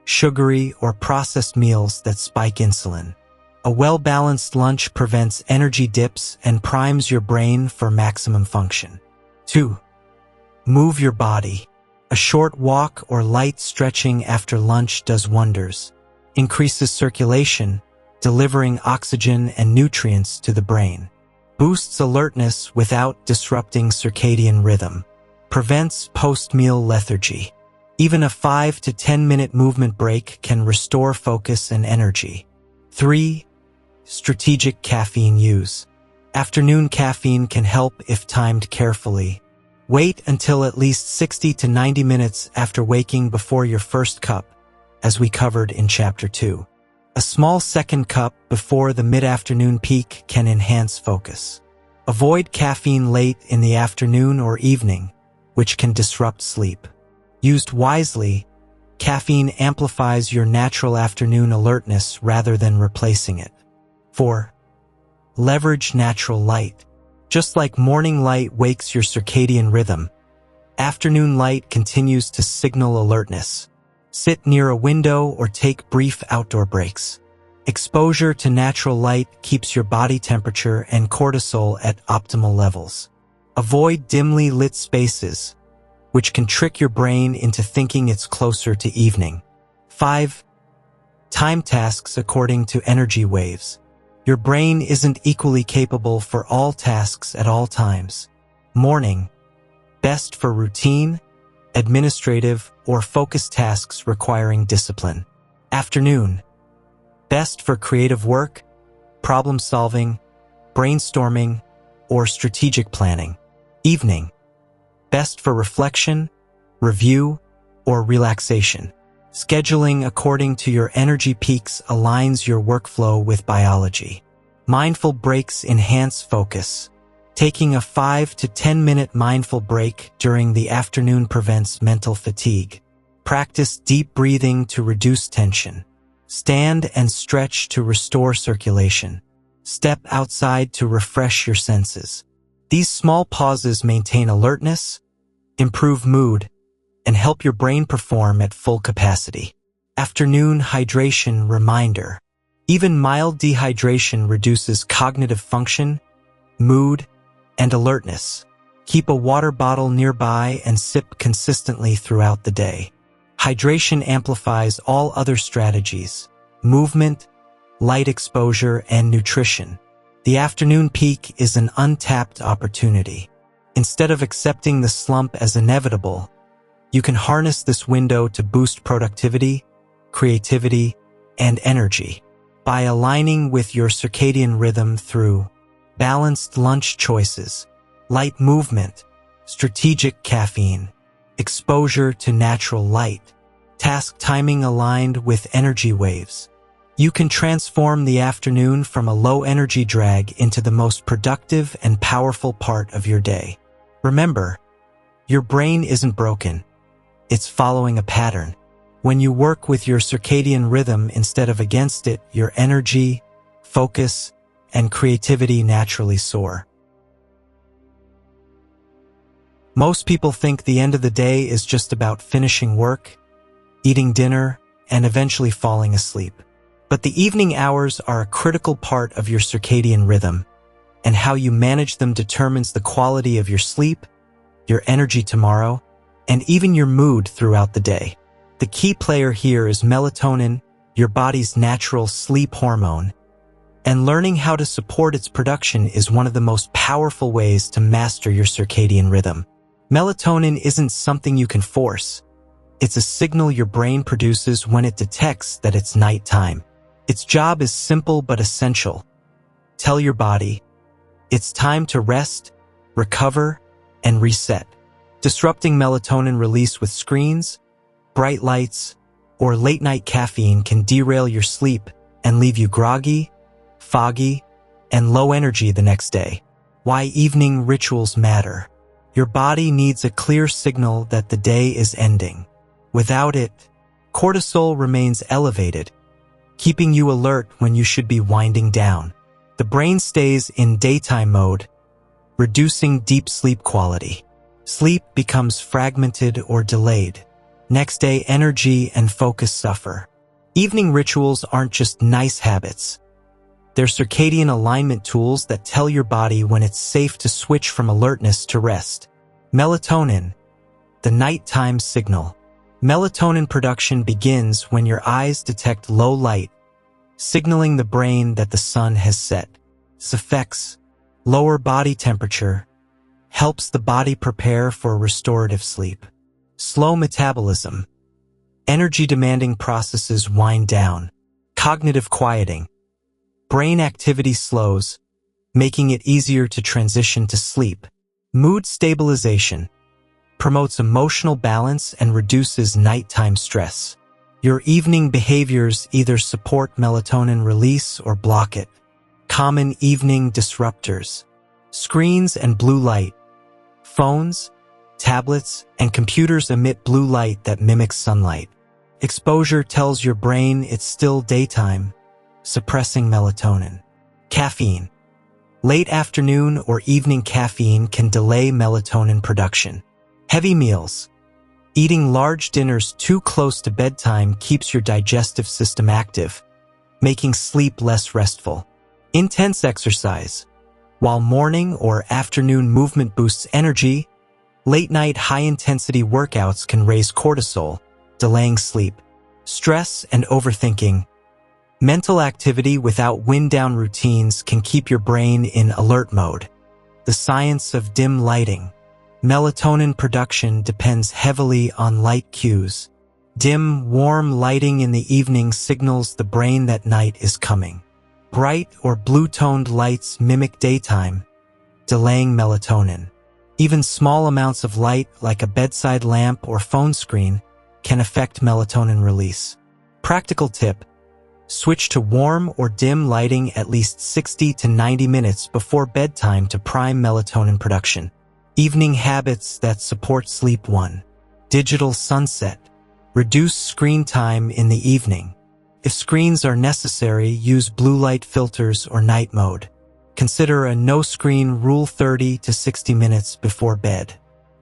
sugary, or processed meals that spike insulin. A well-balanced lunch prevents energy dips and primes your brain for maximum function. 2. Move your body. A short walk or light stretching after lunch does wonders. Increases circulation, delivering oxygen and nutrients to the brain. Boosts alertness without disrupting circadian rhythm. Prevents post-meal lethargy. Even a 5 to 10 minute movement break can restore focus and energy. 3. Strategic caffeine use. Afternoon caffeine can help if timed carefully. Wait until at least 60 to 90 minutes after waking before your first cup, as we covered in Chapter 2. A small second cup before the mid-afternoon peak can enhance focus. Avoid caffeine late in the afternoon or evening, which can disrupt sleep. Used wisely, caffeine amplifies your natural afternoon alertness rather than replacing it. 4. Leverage natural light. Just like morning light wakes your circadian rhythm, afternoon light continues to signal alertness. Sit near a window or take brief outdoor breaks. Exposure to natural light keeps your body temperature and cortisol at optimal levels. Avoid dimly lit spaces, which can trick your brain into thinking it's closer to evening. 5. Time tasks according to energy waves. Your brain isn't equally capable for all tasks at all times. Morning, best for routine, administrative, or focused tasks requiring discipline. Afternoon, best for creative work, problem-solving, brainstorming, or strategic planning. Evening, best for reflection, review, or relaxation. Scheduling according to your energy peaks aligns your workflow with biology. Mindful breaks enhance focus. Taking a 5 to 10 minute mindful break during the afternoon prevents mental fatigue. Practice deep breathing to reduce tension. Stand and stretch to restore circulation. Step outside to refresh your senses. These small pauses maintain alertness, improve mood, and help your brain perform at full capacity. Afternoon hydration reminder. Even mild dehydration reduces cognitive function, mood, and alertness. Keep a water bottle nearby and sip consistently throughout the day. Hydration amplifies all other strategies: movement, light exposure, and nutrition. The afternoon peak is an untapped opportunity. Instead of accepting the slump as inevitable, you can harness this window to boost productivity, creativity, and energy. By aligning with your circadian rhythm through balanced lunch choices, light movement, strategic caffeine, exposure to natural light, task timing aligned with energy waves, you can transform the afternoon from a low-energy drag into the most productive and powerful part of your day. Remember, your brain isn't broken. It's following a pattern. When you work with your circadian rhythm instead of against it, your energy, focus, and creativity naturally soar. Most people think the end of the day is just about finishing work, eating dinner, and eventually falling asleep. But the evening hours are a critical part of your circadian rhythm, and how you manage them determines the quality of your sleep, your energy tomorrow, and even your mood throughout the day. The key player here is melatonin, your body's natural sleep hormone, and learning how to support its production is one of the most powerful ways to master your circadian rhythm. Melatonin isn't something you can force. It's a signal your brain produces when it detects that it's nighttime. Its job is simple but essential. Tell your body, it's time to rest, recover, and reset. Disrupting melatonin release with screens, bright lights, or late-night caffeine can derail your sleep and leave you groggy, foggy, and low energy the next day. Why evening rituals matter. Your body needs a clear signal that the day is ending. Without it, cortisol remains elevated, keeping you alert when you should be winding down. The brain stays in daytime mode, reducing deep sleep quality. Sleep becomes fragmented or delayed. Next day, energy and focus suffer. Evening rituals aren't just nice habits. They're circadian alignment tools that tell your body when it's safe to switch from alertness to rest. Melatonin, the nighttime signal. Melatonin production begins when your eyes detect low light, signaling the brain that the sun has set. Its effects, lower body temperature, helps the body prepare for restorative sleep. Slow metabolism. Energy-demanding processes wind down. Cognitive quieting. Brain activity slows, making it easier to transition to sleep. Mood stabilization. Promotes emotional balance and reduces nighttime stress. Your evening behaviors either support melatonin release or block it. Common evening disruptors. Screens and blue light. Phones, tablets, and computers emit blue light that mimics sunlight. Exposure tells your brain it's still daytime, suppressing melatonin. Caffeine. Late afternoon or evening caffeine can delay melatonin production. Heavy meals. Eating large dinners too close to bedtime keeps your digestive system active, making sleep less restful. Intense exercise. While morning or afternoon movement boosts energy, late-night high-intensity workouts can raise cortisol, delaying sleep. Stress and overthinking. Mental activity without wind-down routines can keep your brain in alert mode. The science of dim lighting. Melatonin production depends heavily on light cues. Dim, warm lighting in the evening signals the brain that night is coming. Bright or blue-toned lights mimic daytime, delaying melatonin. Even small amounts of light, like a bedside lamp or phone screen, can affect melatonin release. Practical tip: switch to warm or dim lighting at least 60 to 90 minutes before bedtime to prime melatonin production. Evening habits that support sleep. 1. Digital sunset. Reduce screen time in the evening. If screens are necessary, use blue light filters or night mode. Consider a no-screen rule 30 to 60 minutes before bed.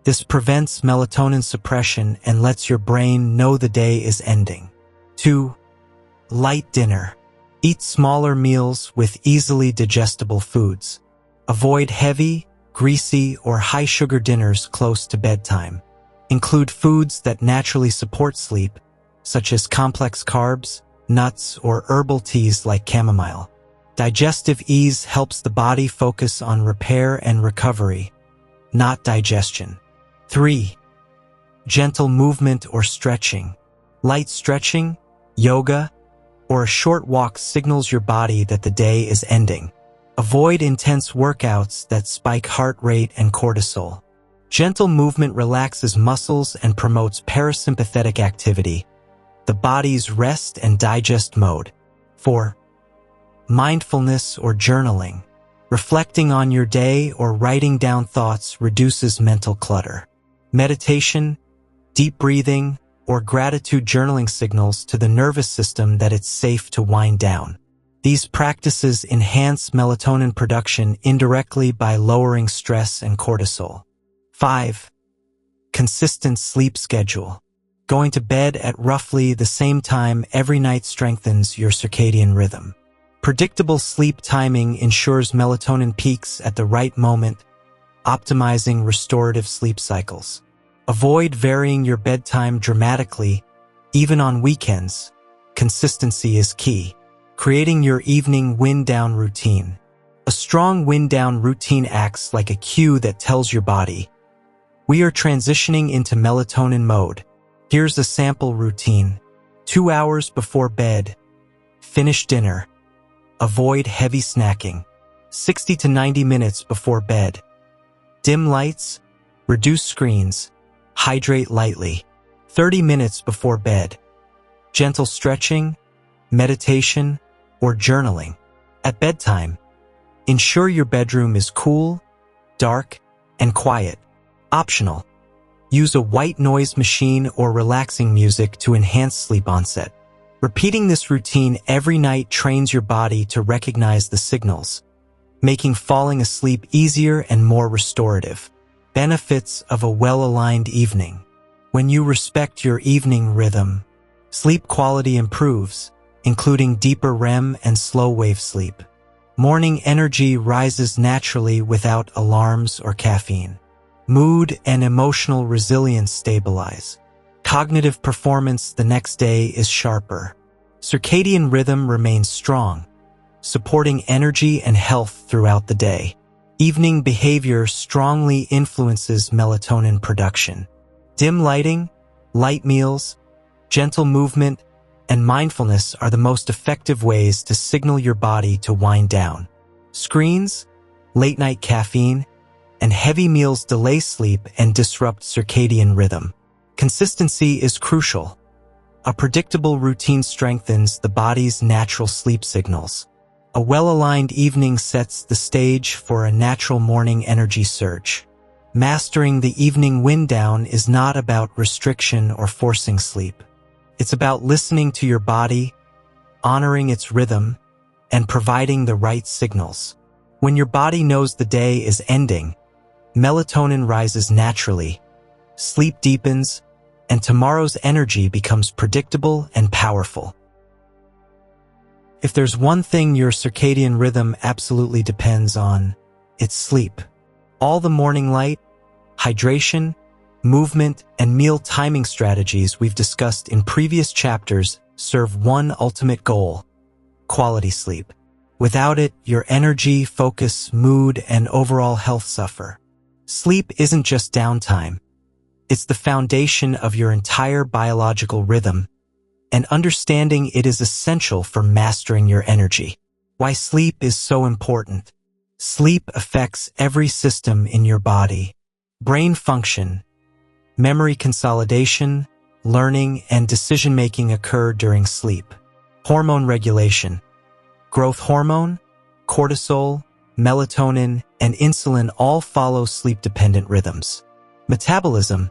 This prevents melatonin suppression and lets your brain know the day is ending. 2. Light dinner. Eat smaller meals with easily digestible foods. Avoid heavy, greasy, or high-sugar dinners close to bedtime. Include foods that naturally support sleep, such as complex carbs, nuts, or herbal teas like chamomile. Digestive ease helps the body focus on repair and recovery, not digestion. 3. Gentle movement or stretching. Light stretching, yoga, or a short walk signals your body that the day is ending. Avoid intense workouts that spike heart rate and cortisol. Gentle movement relaxes muscles and promotes parasympathetic activity, the body's rest and digest mode. 4. Mindfulness or journaling. Reflecting on your day or writing down thoughts reduces mental clutter. Meditation, deep breathing, or gratitude journaling signals to the nervous system that it's safe to wind down. These practices enhance melatonin production indirectly by lowering stress and cortisol. 5. Consistent sleep schedule. Going to bed at roughly the same time every night strengthens your circadian rhythm. Predictable sleep timing ensures melatonin peaks at the right moment, optimizing restorative sleep cycles. Avoid varying your bedtime dramatically, Even on weekends, consistency is key. Creating your evening wind-down routine. A strong wind-down routine acts like a cue that tells your body, we are transitioning into melatonin mode. Here's a sample routine. 2 hours before bed, finish dinner. Avoid heavy snacking. 60 to 90 minutes before bed. Dim lights, reduce screens, hydrate lightly. 30 minutes before bed. Gentle stretching, meditation, or journaling. At bedtime, ensure your bedroom is cool, dark, and quiet. Optional. Use a white noise machine or relaxing music to enhance sleep onset. Repeating this routine every night trains your body to recognize the signals, making falling asleep easier and more restorative. Benefits of a well-aligned evening. When you respect your evening rhythm, sleep quality improves, including deeper REM and slow-wave sleep. Morning energy rises naturally without alarms or caffeine. Mood and emotional resilience stabilize. Cognitive performance the next day is sharper. Circadian rhythm remains strong, supporting energy and health throughout the day. Evening behavior strongly influences melatonin production. Dim lighting, light meals, gentle movement, and mindfulness are the most effective ways to signal your body to wind down. Screens, late-night caffeine, and heavy meals delay sleep and disrupt circadian rhythm. Consistency is crucial. A predictable routine strengthens the body's natural sleep signals. A well-aligned evening sets the stage for a natural morning energy surge. Mastering the evening wind down is not about restriction or forcing sleep. It's about listening to your body, honoring its rhythm, and providing the right signals. When your body knows the day is ending, melatonin rises naturally, sleep deepens, and tomorrow's energy becomes predictable and powerful. If there's one thing your circadian rhythm absolutely depends on, it's sleep. All the morning light, hydration, movement, and meal timing strategies we've discussed in previous chapters serve one ultimate goal: quality sleep. Without it, your energy, focus, mood, and overall health suffer. Sleep isn't just downtime. It's the foundation of your entire biological rhythm, and understanding it is essential for mastering your energy. Why sleep is so important. Sleep affects every system in your body. Brain function, memory consolidation, learning, and decision-making occur during sleep. Hormone regulation. Growth hormone, cortisol, melatonin, and insulin all follow sleep-dependent rhythms. Metabolism.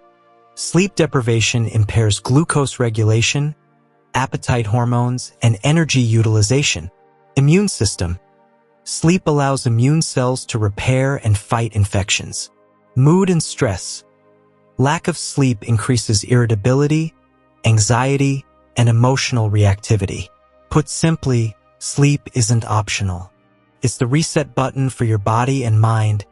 Sleep deprivation impairs glucose regulation, appetite hormones, and energy utilization. Immune system. Sleep allows immune cells to repair and fight infections. Mood and stress. Lack of sleep increases irritability, anxiety, and emotional reactivity. Put simply, sleep isn't optional. It's the reset button for your body and mind,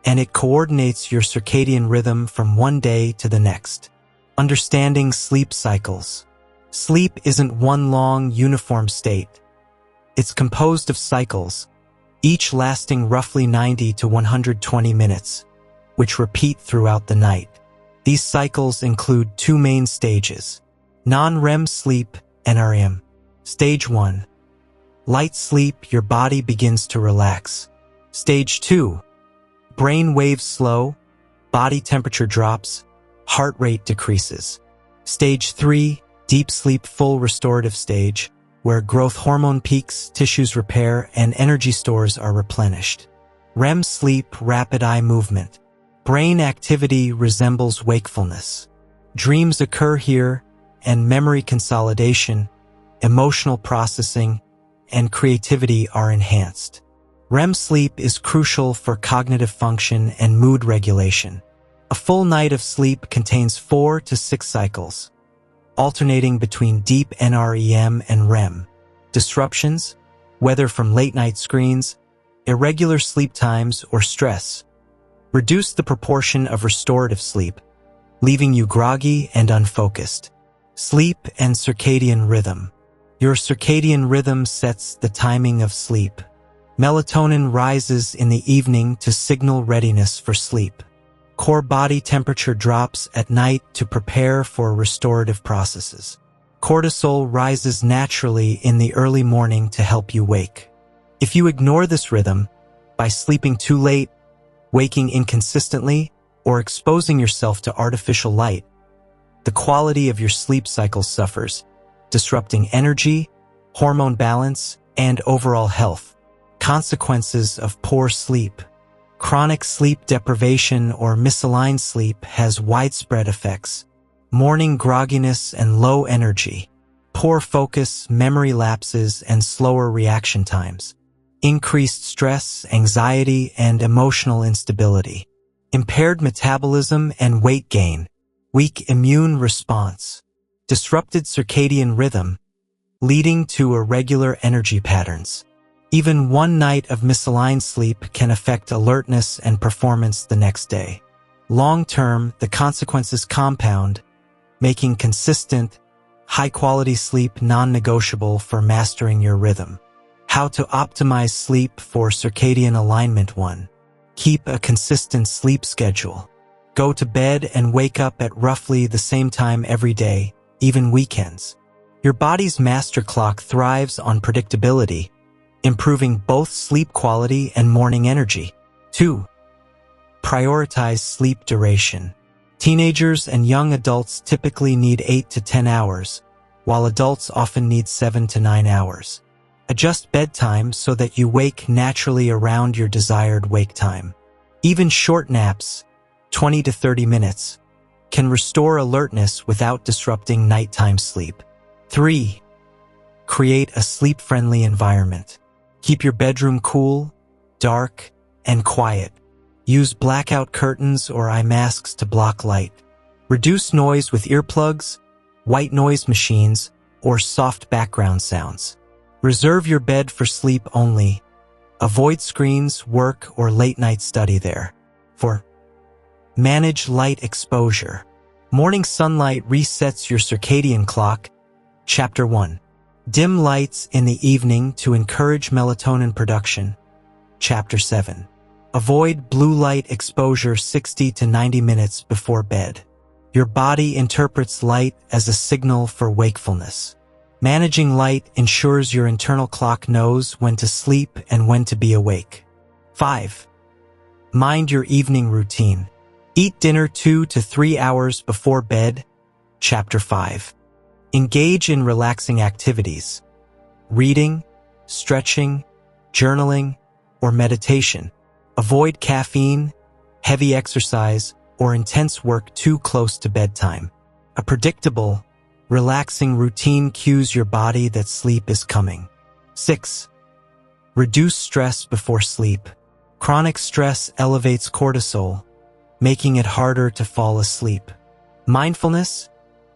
and it coordinates your circadian rhythm from one day to the next. Understanding sleep cycles. Sleep isn't one long, uniform state. It's composed of cycles, each lasting roughly 90 to 120 minutes, which repeat throughout the night. These cycles include two main stages: non-REM sleep and REM. Stage 1. Light sleep, your body begins to relax. Stage 2. Brain waves slow, body temperature drops, heart rate decreases. Stage 3. Deep sleep, full restorative stage, where growth hormone peaks, tissues repair, and energy stores are replenished. REM sleep, rapid eye movement. Brain activity resembles wakefulness. Dreams occur here, and memory consolidation, emotional processing, and creativity are enhanced. REM sleep is crucial for cognitive function and mood regulation. A full night of sleep contains 4 to 6 cycles, alternating between deep NREM and REM. Disruptions, whether from late-night screens, irregular sleep times, or stress, reduce the proportion of restorative sleep, leaving you groggy and unfocused. Sleep and circadian rhythm. Your circadian rhythm sets the timing of sleep. Melatonin rises in the evening to signal readiness for sleep. Core body temperature drops at night to prepare for restorative processes. Cortisol rises naturally in the early morning to help you wake. If you ignore this rhythm, by sleeping too late, waking inconsistently, or exposing yourself to artificial light, the quality of your sleep cycle suffers, disrupting energy, hormone balance, and overall health. Consequences of poor sleep. Chronic sleep deprivation or misaligned sleep has widespread effects. Morning grogginess and low energy. Poor focus, memory lapses, and slower reaction times. Increased stress, anxiety, and emotional instability. Impaired metabolism and weight gain. Weak immune response. Disrupted circadian rhythm, leading to irregular energy patterns. Even one night of misaligned sleep can affect alertness and performance the next day. Long-term, the consequences compound, making consistent, high-quality sleep non-negotiable for mastering your rhythm. How to optimize sleep for circadian alignment. 1. Keep a consistent sleep schedule. Go to bed and wake up at roughly the same time every day, even weekends. Your body's master clock thrives on predictability, improving both sleep quality and morning energy. 2. Prioritize sleep duration. Teenagers and young adults typically need 8 to 10 hours, while adults often need 7 to 9 hours. Adjust bedtime so that you wake naturally around your desired wake time. Even short naps, 20 to 30 minutes, can restore alertness without disrupting nighttime sleep. 3. Create a sleep-friendly environment. Keep your bedroom cool, dark, and quiet. Use blackout curtains or eye masks to block light. Reduce noise with earplugs, white noise machines, or soft background sounds. Reserve your bed for sleep only. Avoid screens, work, or late-night study there. 4. Manage light exposure. Morning sunlight resets your circadian clock. Chapter 1. Dim lights in the evening to encourage melatonin production. Chapter 7. Avoid blue light exposure 60 to 90 minutes before bed. Your body interprets light as a signal for wakefulness. Managing light ensures your internal clock knows when to sleep and when to be awake. 5. Mind your evening routine. Eat dinner 2 to 3 hours before bed. Chapter 5. Engage in relaxing activities. Reading, stretching, journaling, or meditation. Avoid caffeine, heavy exercise, or intense work too close to bedtime. A predictable, relaxing routine cues your body that sleep is coming. 6. Reduce stress before sleep. Chronic stress elevates cortisol, making it harder to fall asleep. Mindfulness,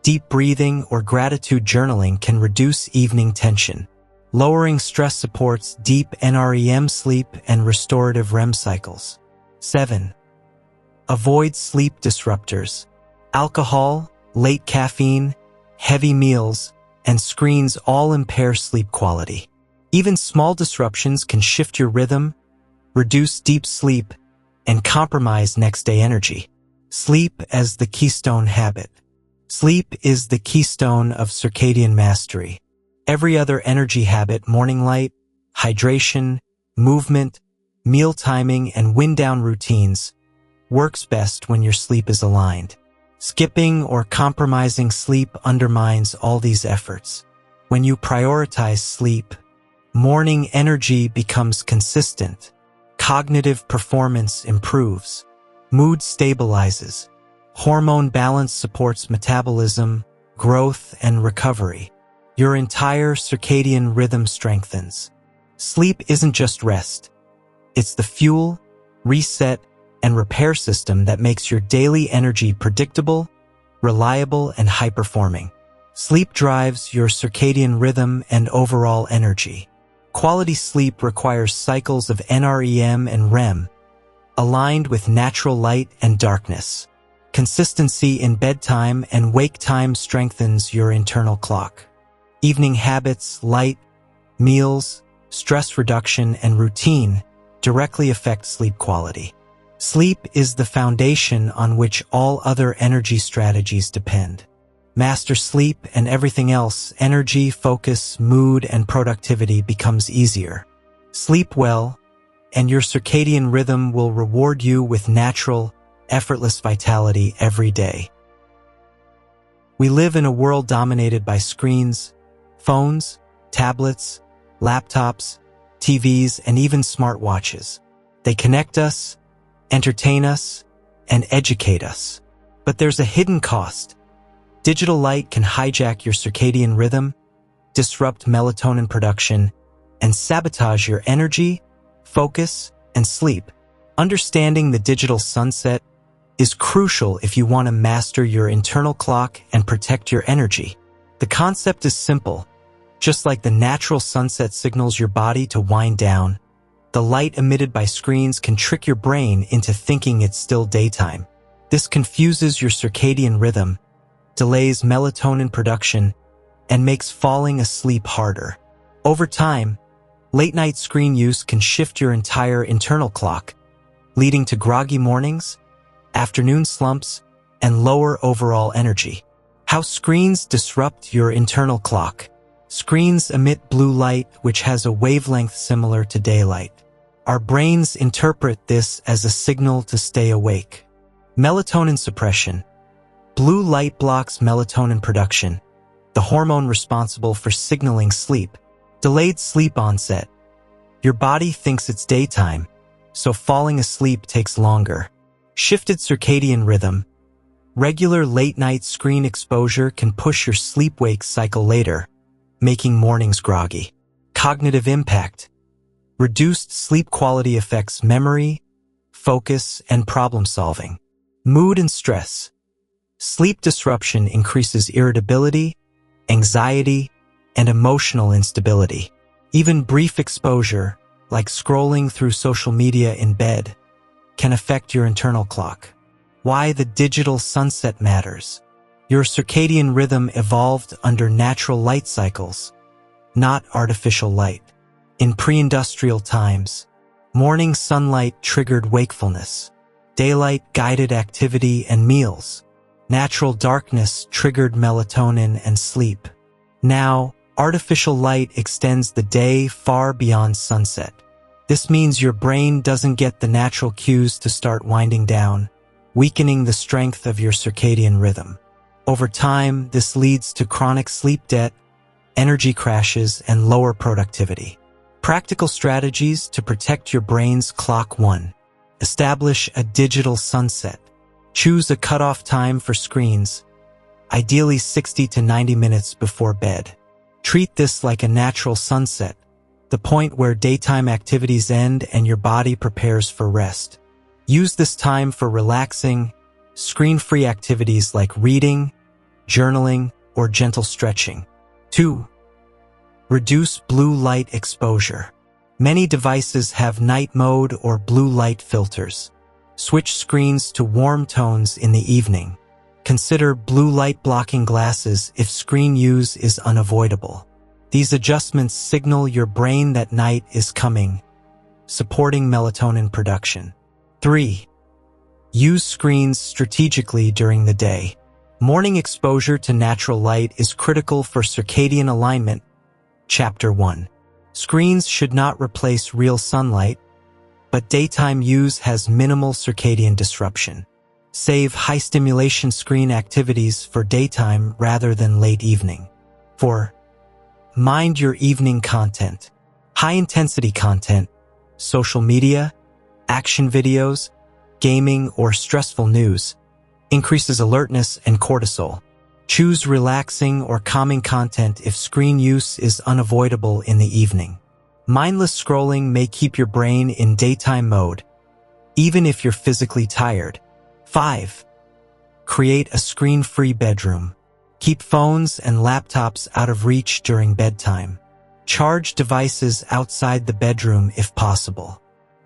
deep breathing, or gratitude journaling can reduce evening tension. Lowering stress supports deep NREM sleep and restorative REM cycles. 7. Avoid sleep disruptors. Alcohol, late caffeine, heavy meals, and screens all impair sleep quality. Even small disruptions can shift your rhythm, reduce deep sleep, and compromise next-day energy. Sleep as the keystone habit. Sleep is the keystone of circadian mastery. Every other energy habit, morning light, hydration, movement, meal timing, and wind-down routines, works best when your sleep is aligned. Skipping or compromising sleep undermines all these efforts. When you prioritize sleep, morning energy becomes consistent, cognitive performance improves, mood stabilizes, hormone balance supports metabolism, growth, and recovery. Your entire circadian rhythm strengthens. Sleep isn't just rest. It's the fuel, reset, and repair system that makes your daily energy predictable, reliable, and high-performing. Sleep drives your circadian rhythm and overall energy. Quality sleep requires cycles of NREM and REM, aligned with natural light and darkness. Consistency in bedtime and wake time strengthens your internal clock. Evening habits, light, meals, stress reduction, and routine directly affect sleep quality. Sleep is the foundation on which all other energy strategies depend. Master sleep and everything else, energy, focus, mood, and productivity becomes easier. Sleep well, and your circadian rhythm will reward you with natural, effortless vitality every day. We live in a world dominated by screens, phones, tablets, laptops, TVs, and even smartwatches. They connect us, entertain us, and educate us. But there's a hidden cost. Digital light can hijack your circadian rhythm, disrupt melatonin production, and sabotage your energy, focus, and sleep. Understanding the digital sunset is crucial if you want to master your internal clock and protect your energy. The concept is simple. Just like the natural sunset signals your body to wind down, the light emitted by screens can trick your brain into thinking it's still daytime. This confuses your circadian rhythm, delays melatonin production, and makes falling asleep harder. Over time, late-night screen use can shift your entire internal clock, leading to groggy mornings, afternoon slumps, and lower overall energy. How screens disrupt your internal clock. Screens emit blue light, which has a wavelength similar to daylight. Our brains interpret this as a signal to stay awake. Melatonin suppression. Blue light blocks melatonin production, the hormone responsible for signaling sleep. Delayed sleep onset. Your body thinks it's daytime, so falling asleep takes longer. Shifted circadian rhythm. Regular late-night screen exposure can push your sleep-wake cycle later, making mornings groggy. Cognitive impact. Reduced sleep quality affects memory, focus, and problem-solving. Mood and stress. Sleep disruption increases irritability, anxiety, and emotional instability. Even brief exposure, like scrolling through social media in bed, can affect your internal clock. Why the digital sunset matters. Your circadian rhythm evolved under natural light cycles, not artificial light. In pre-industrial times, morning sunlight triggered wakefulness. Daylight guided activity and meals. Natural darkness triggered melatonin and sleep. Now, artificial light extends the day far beyond sunset. This means your brain doesn't get the natural cues to start winding down, weakening the strength of your circadian rhythm. Over time, this leads to chronic sleep debt, energy crashes, and lower productivity. Practical strategies to protect your brain's clock. 1. Establish a digital sunset. Choose a cutoff time for screens, ideally 60 to 90 minutes before bed. Treat this like a natural sunset, the point where daytime activities end and your body prepares for rest. Use this time for relaxing, screen-free activities like reading, journaling, or gentle stretching. 2. Reduce blue light exposure. Many devices have night mode or blue light filters. Switch screens to warm tones in the evening. Consider blue light blocking glasses if screen use is unavoidable. These adjustments signal your brain that night is coming, supporting melatonin production. 3. Use screens strategically during the day. Morning exposure to natural light is critical for circadian alignment. Chapter 1. Screens should not replace real sunlight, but daytime use has minimal circadian disruption. Save high-stimulation screen activities for daytime rather than late evening. 4. Mind your evening content. High-intensity content, social media, action videos, gaming, or stressful news, increases alertness and cortisol. Choose relaxing or calming content if screen use is unavoidable in the evening. Mindless scrolling may keep your brain in daytime mode, even if you're physically tired. 5. Create a screen-free bedroom. Keep phones and laptops out of reach during bedtime. Charge devices outside the bedroom if possible.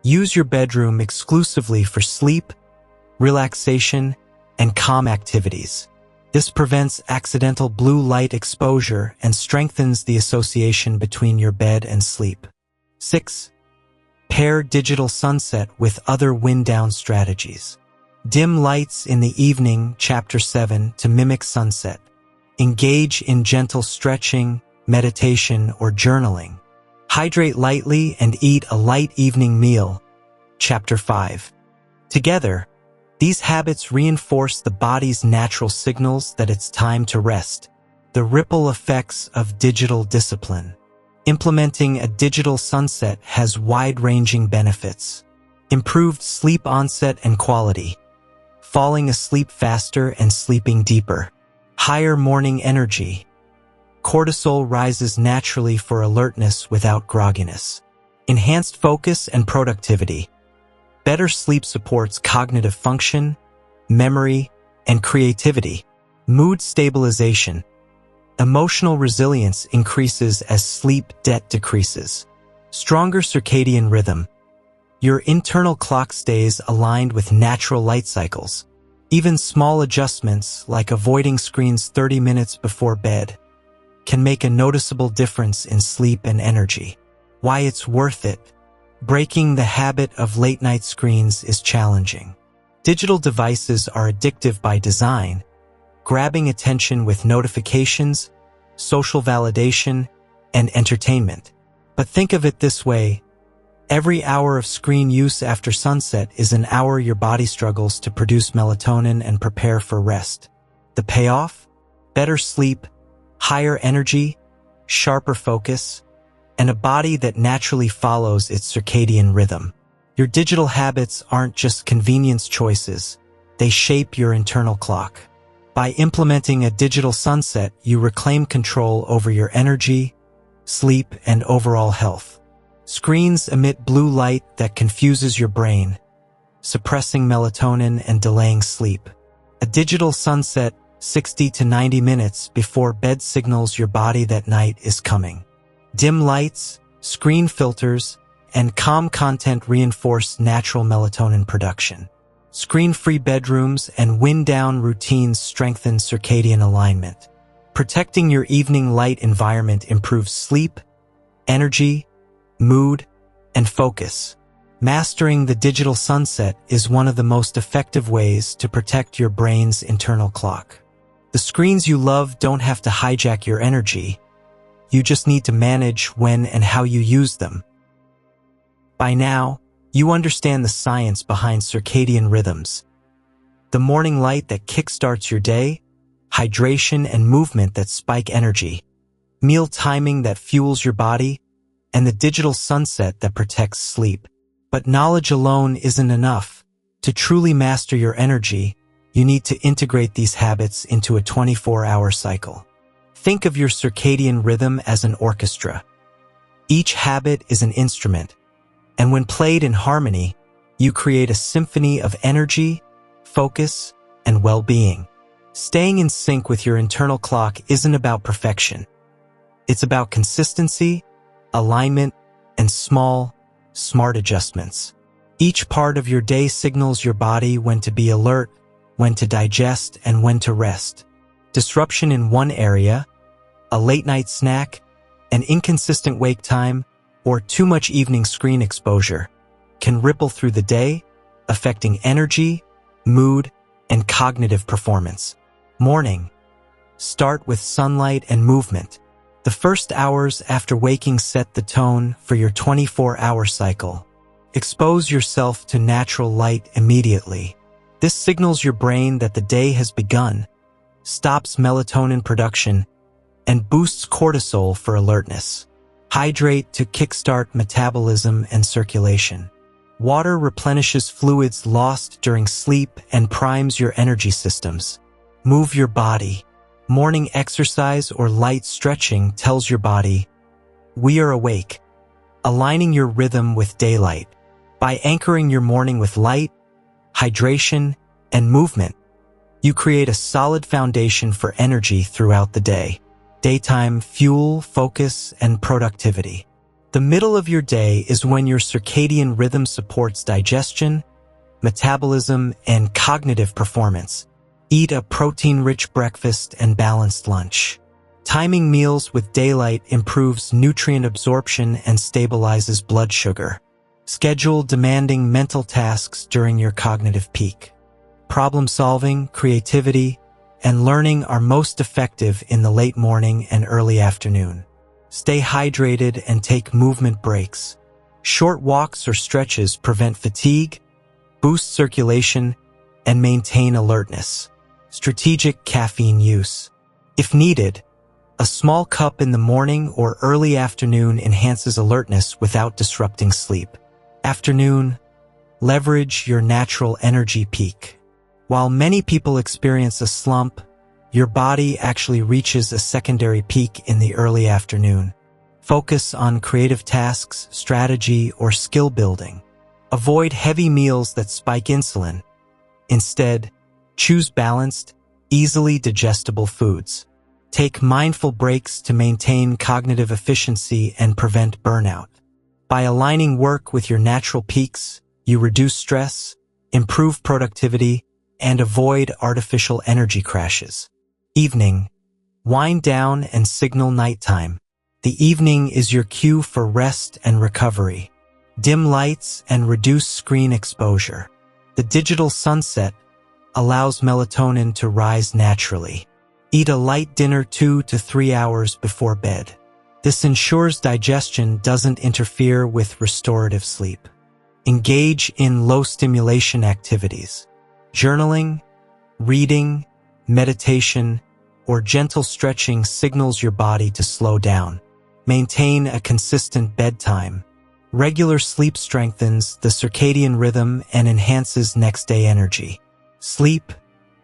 Use your bedroom exclusively for sleep, relaxation, and calm activities. This prevents accidental blue light exposure and strengthens the association between your bed and sleep. 6. Pair digital sunset with other wind-down strategies. Dim lights in the evening, Chapter 7, to mimic sunset. Engage in gentle stretching, meditation, or journaling. Hydrate lightly and eat a light evening meal, Chapter 5. Together, these habits reinforce the body's natural signals that it's time to rest. The ripple effects of digital discipline. Implementing a digital sunset has wide-ranging benefits. Improved sleep onset and quality. Falling asleep faster and sleeping deeper. Higher morning energy. Cortisol rises naturally for alertness without grogginess. Enhanced focus and productivity. Better sleep supports cognitive function, memory, and creativity. Mood stabilization. Emotional resilience increases as sleep debt decreases. Stronger circadian rhythm. Your internal clock stays aligned with natural light cycles. Even small adjustments, like avoiding screens 30 minutes before bed, can make a noticeable difference in sleep and energy. Why it's worth it. Breaking the habit of late-night screens is challenging. Digital devices are addictive by design, grabbing attention with notifications, social validation, and entertainment. But think of it this way. Every hour of screen use after sunset is an hour your body struggles to produce melatonin and prepare for rest. The payoff? Better sleep, higher energy, sharper focus, and a body that naturally follows its circadian rhythm. Your digital habits aren't just convenience choices, they shape your internal clock. By implementing a digital sunset, you reclaim control over your energy, sleep, and overall health. Screens emit blue light that confuses your brain, suppressing melatonin and delaying sleep. A digital sunset 60 to 90 minutes before bed signals your body that night is coming. Dim lights, screen filters, and calm content reinforce natural melatonin production. Screen-free bedrooms and wind-down routines strengthen circadian alignment. Protecting your evening light environment improves sleep, energy, mood, and focus. Mastering the digital sunset is one of the most effective ways to protect your brain's internal clock. The screens you love don't have to hijack your energy. You just need to manage when and how you use them. By now, you understand the science behind circadian rhythms. The morning light that kickstarts your day, hydration and movement that spike energy, meal timing that fuels your body, and the digital sunset that protects sleep. But knowledge alone isn't enough. To truly master your energy, you need to integrate these habits into a 24-hour cycle. Think of your circadian rhythm as an orchestra. Each habit is an instrument, and when played in harmony, you create a symphony of energy, focus, and well-being. Staying in sync with your internal clock isn't about perfection. It's about consistency, alignment, and small, smart adjustments. Each part of your day signals your body when to be alert, when to digest, and when to rest. Disruption in one area, a late-night snack, an inconsistent wake time, or too much evening screen exposure can ripple through the day, affecting energy, mood, and cognitive performance. Morning. Start with sunlight and movement. The first hours after waking set the tone for your 24-hour cycle. Expose yourself to natural light immediately. This signals your brain that the day has begun, stops melatonin production, and boosts cortisol for alertness. Hydrate to kickstart metabolism and circulation. Water replenishes fluids lost during sleep and primes your energy systems. Move your body. Morning exercise or light stretching tells your body, "We are awake," aligning your rhythm with daylight. By anchoring your morning with light, hydration, and movement, you create a solid foundation for energy throughout the day. Daytime fuel, focus, and productivity. The middle of your day is when your circadian rhythm supports digestion, metabolism, and cognitive performance. Eat a protein-rich breakfast and balanced lunch. Timing meals with daylight improves nutrient absorption and stabilizes blood sugar. Schedule demanding mental tasks during your cognitive peak. Problem-solving, creativity, and learning are most effective in the late morning and early afternoon. Stay hydrated and take movement breaks. Short walks or stretches prevent fatigue, boost circulation, and maintain alertness. Strategic caffeine use. If needed, a small cup in the morning or early afternoon enhances alertness without disrupting sleep. Afternoon, leverage your natural energy peak. While many people experience a slump, your body actually reaches a secondary peak in the early afternoon. Focus on creative tasks, strategy, or skill building. Avoid heavy meals that spike insulin. Instead, choose balanced, easily digestible foods. Take mindful breaks to maintain cognitive efficiency and prevent burnout. By aligning work with your natural peaks, you reduce stress, improve productivity, and avoid artificial energy crashes. Evening. Wind down and signal nighttime. The evening is your cue for rest and recovery. Dim lights and reduce screen exposure. The digital sunset allows melatonin to rise naturally. Eat a light dinner 2 to 3 hours before bed. This ensures digestion doesn't interfere with restorative sleep. Engage in low-stimulation activities. Journaling, reading, meditation, or gentle stretching signals your body to slow down. Maintain a consistent bedtime. Regular sleep strengthens the circadian rhythm and enhances next-day energy. Sleep,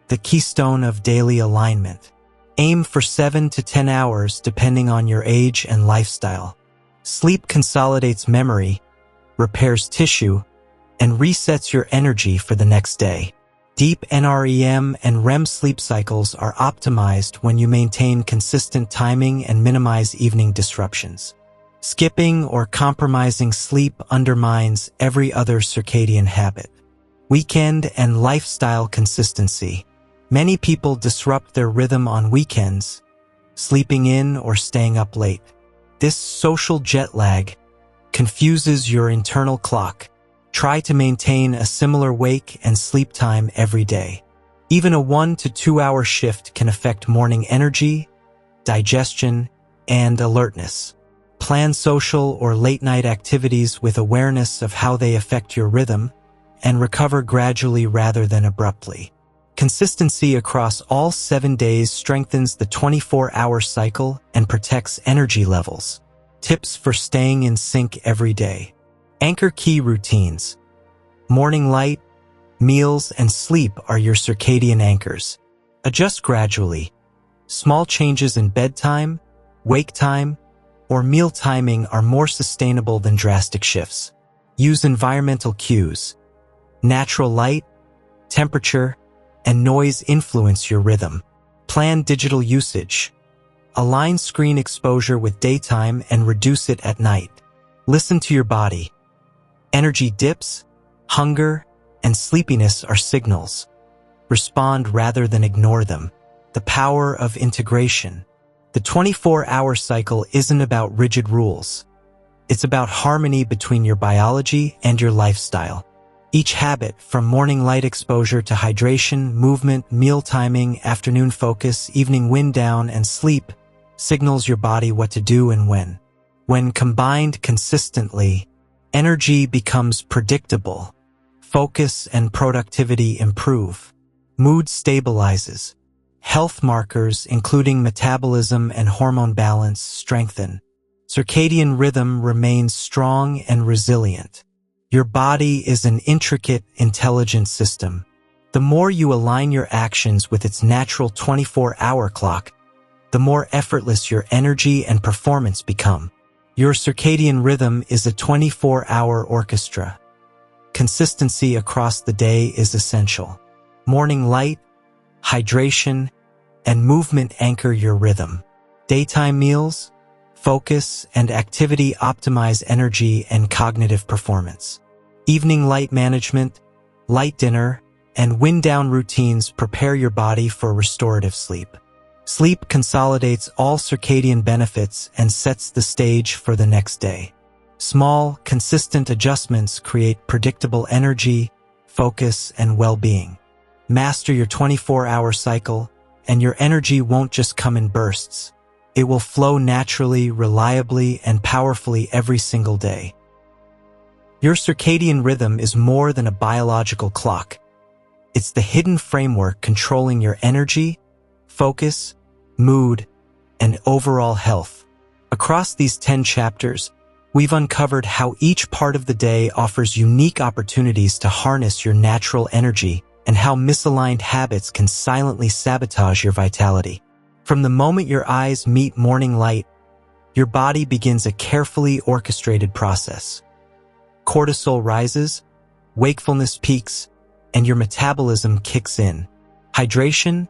the keystone of daily alignment. Aim for 7 to 10 hours depending on your age and lifestyle. Sleep consolidates memory, repairs tissue, and resets your energy for the next day. Deep NREM and REM sleep cycles are optimized when you maintain consistent timing and minimize evening disruptions. Skipping or compromising sleep undermines every other circadian habit. Weekend and lifestyle consistency. Many people disrupt their rhythm on weekends, sleeping in or staying up late. This social jet lag confuses your internal clock. Try to maintain a similar wake and sleep time every day. Even a 1 to 2 hour shift can affect morning energy, digestion, and alertness. Plan social or late-night activities with awareness of how they affect your rhythm and recover gradually rather than abruptly. Consistency across all 7 days strengthens the 24-hour cycle and protects energy levels. Tips for staying in sync every day. Anchor key routines. Morning light, meals, and sleep are your circadian anchors. Adjust gradually. Small changes in bedtime, wake time, or meal timing are more sustainable than drastic shifts. Use environmental cues. Natural light, temperature, and noise influence your rhythm. Plan digital usage. Align screen exposure with daytime and reduce it at night. Listen to your body. Energy dips, hunger, and sleepiness are signals. Respond rather than ignore them. The power of integration. The 24-hour cycle isn't about rigid rules. It's about harmony between your biology and your lifestyle. Each habit, from morning light exposure to hydration, movement, meal timing, afternoon focus, evening wind down, and sleep, signals your body what to do and when. When combined consistently, energy becomes predictable. Focus and productivity improve. Mood stabilizes. Health markers, including metabolism and hormone balance, strengthen. Circadian rhythm remains strong and resilient. Your body is an intricate, intelligent system. The more you align your actions with its natural 24-hour clock, the more effortless your energy and performance become. Your circadian rhythm is a 24-hour orchestra. Consistency across the day is essential. Morning light, hydration, and movement anchor your rhythm. Daytime meals, focus, and activity optimize energy and cognitive performance. Evening light management, light dinner, and wind-down routines prepare your body for restorative sleep. Sleep consolidates all circadian benefits and sets the stage for the next day. Small, consistent adjustments create predictable energy, focus, and well-being. Master your 24-hour cycle, and your energy won't just come in bursts. It will flow naturally, reliably, and powerfully every single day. Your circadian rhythm is more than a biological clock. It's the hidden framework controlling your energy, focus, mood, and overall health. Across these 10 chapters, we've uncovered how each part of the day offers unique opportunities to harness your natural energy and how misaligned habits can silently sabotage your vitality. From the moment your eyes meet morning light, your body begins a carefully orchestrated process. Cortisol rises, wakefulness peaks, and your metabolism kicks in. Hydration,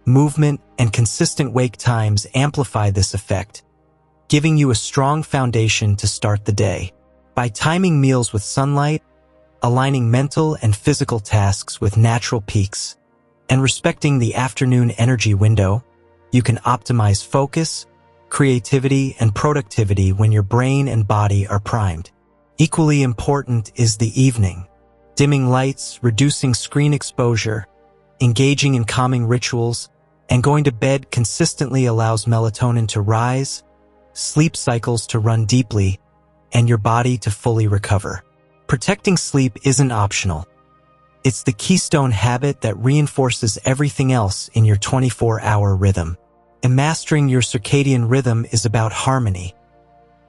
movement, and consistent wake times amplify this effect, giving you a strong foundation to start the day. By timing meals with sunlight, aligning mental and physical tasks with natural peaks, and respecting the afternoon energy window, you can optimize focus, creativity, and productivity when your brain and body are primed. Equally important is the evening. Dimming lights, reducing screen exposure, engaging in calming rituals, and going to bed consistently allows melatonin to rise, sleep cycles to run deeply, and your body to fully recover. Protecting sleep isn't optional. It's the keystone habit that reinforces everything else in your 24-hour rhythm. And mastering your circadian rhythm is about harmony,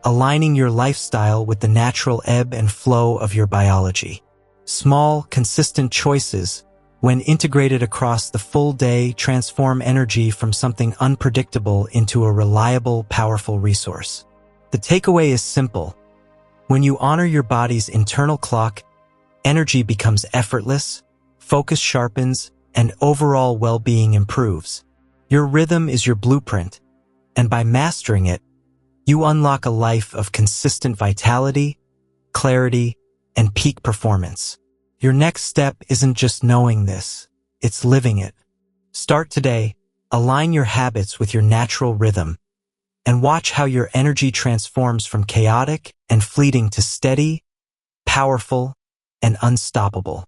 aligning your lifestyle with the natural ebb and flow of your biology. Small, consistent choices, when integrated across the full day, transform energy from something unpredictable into a reliable, powerful resource. The takeaway is simple. When you honor your body's internal clock, energy becomes effortless, focus sharpens, and overall well-being improves. Your rhythm is your blueprint, and by mastering it, you unlock a life of consistent vitality, clarity, and peak performance. Your next step isn't just knowing this, it's living it. Start today, align your habits with your natural rhythm, and watch how your energy transforms from chaotic and fleeting to steady, powerful, and unstoppable.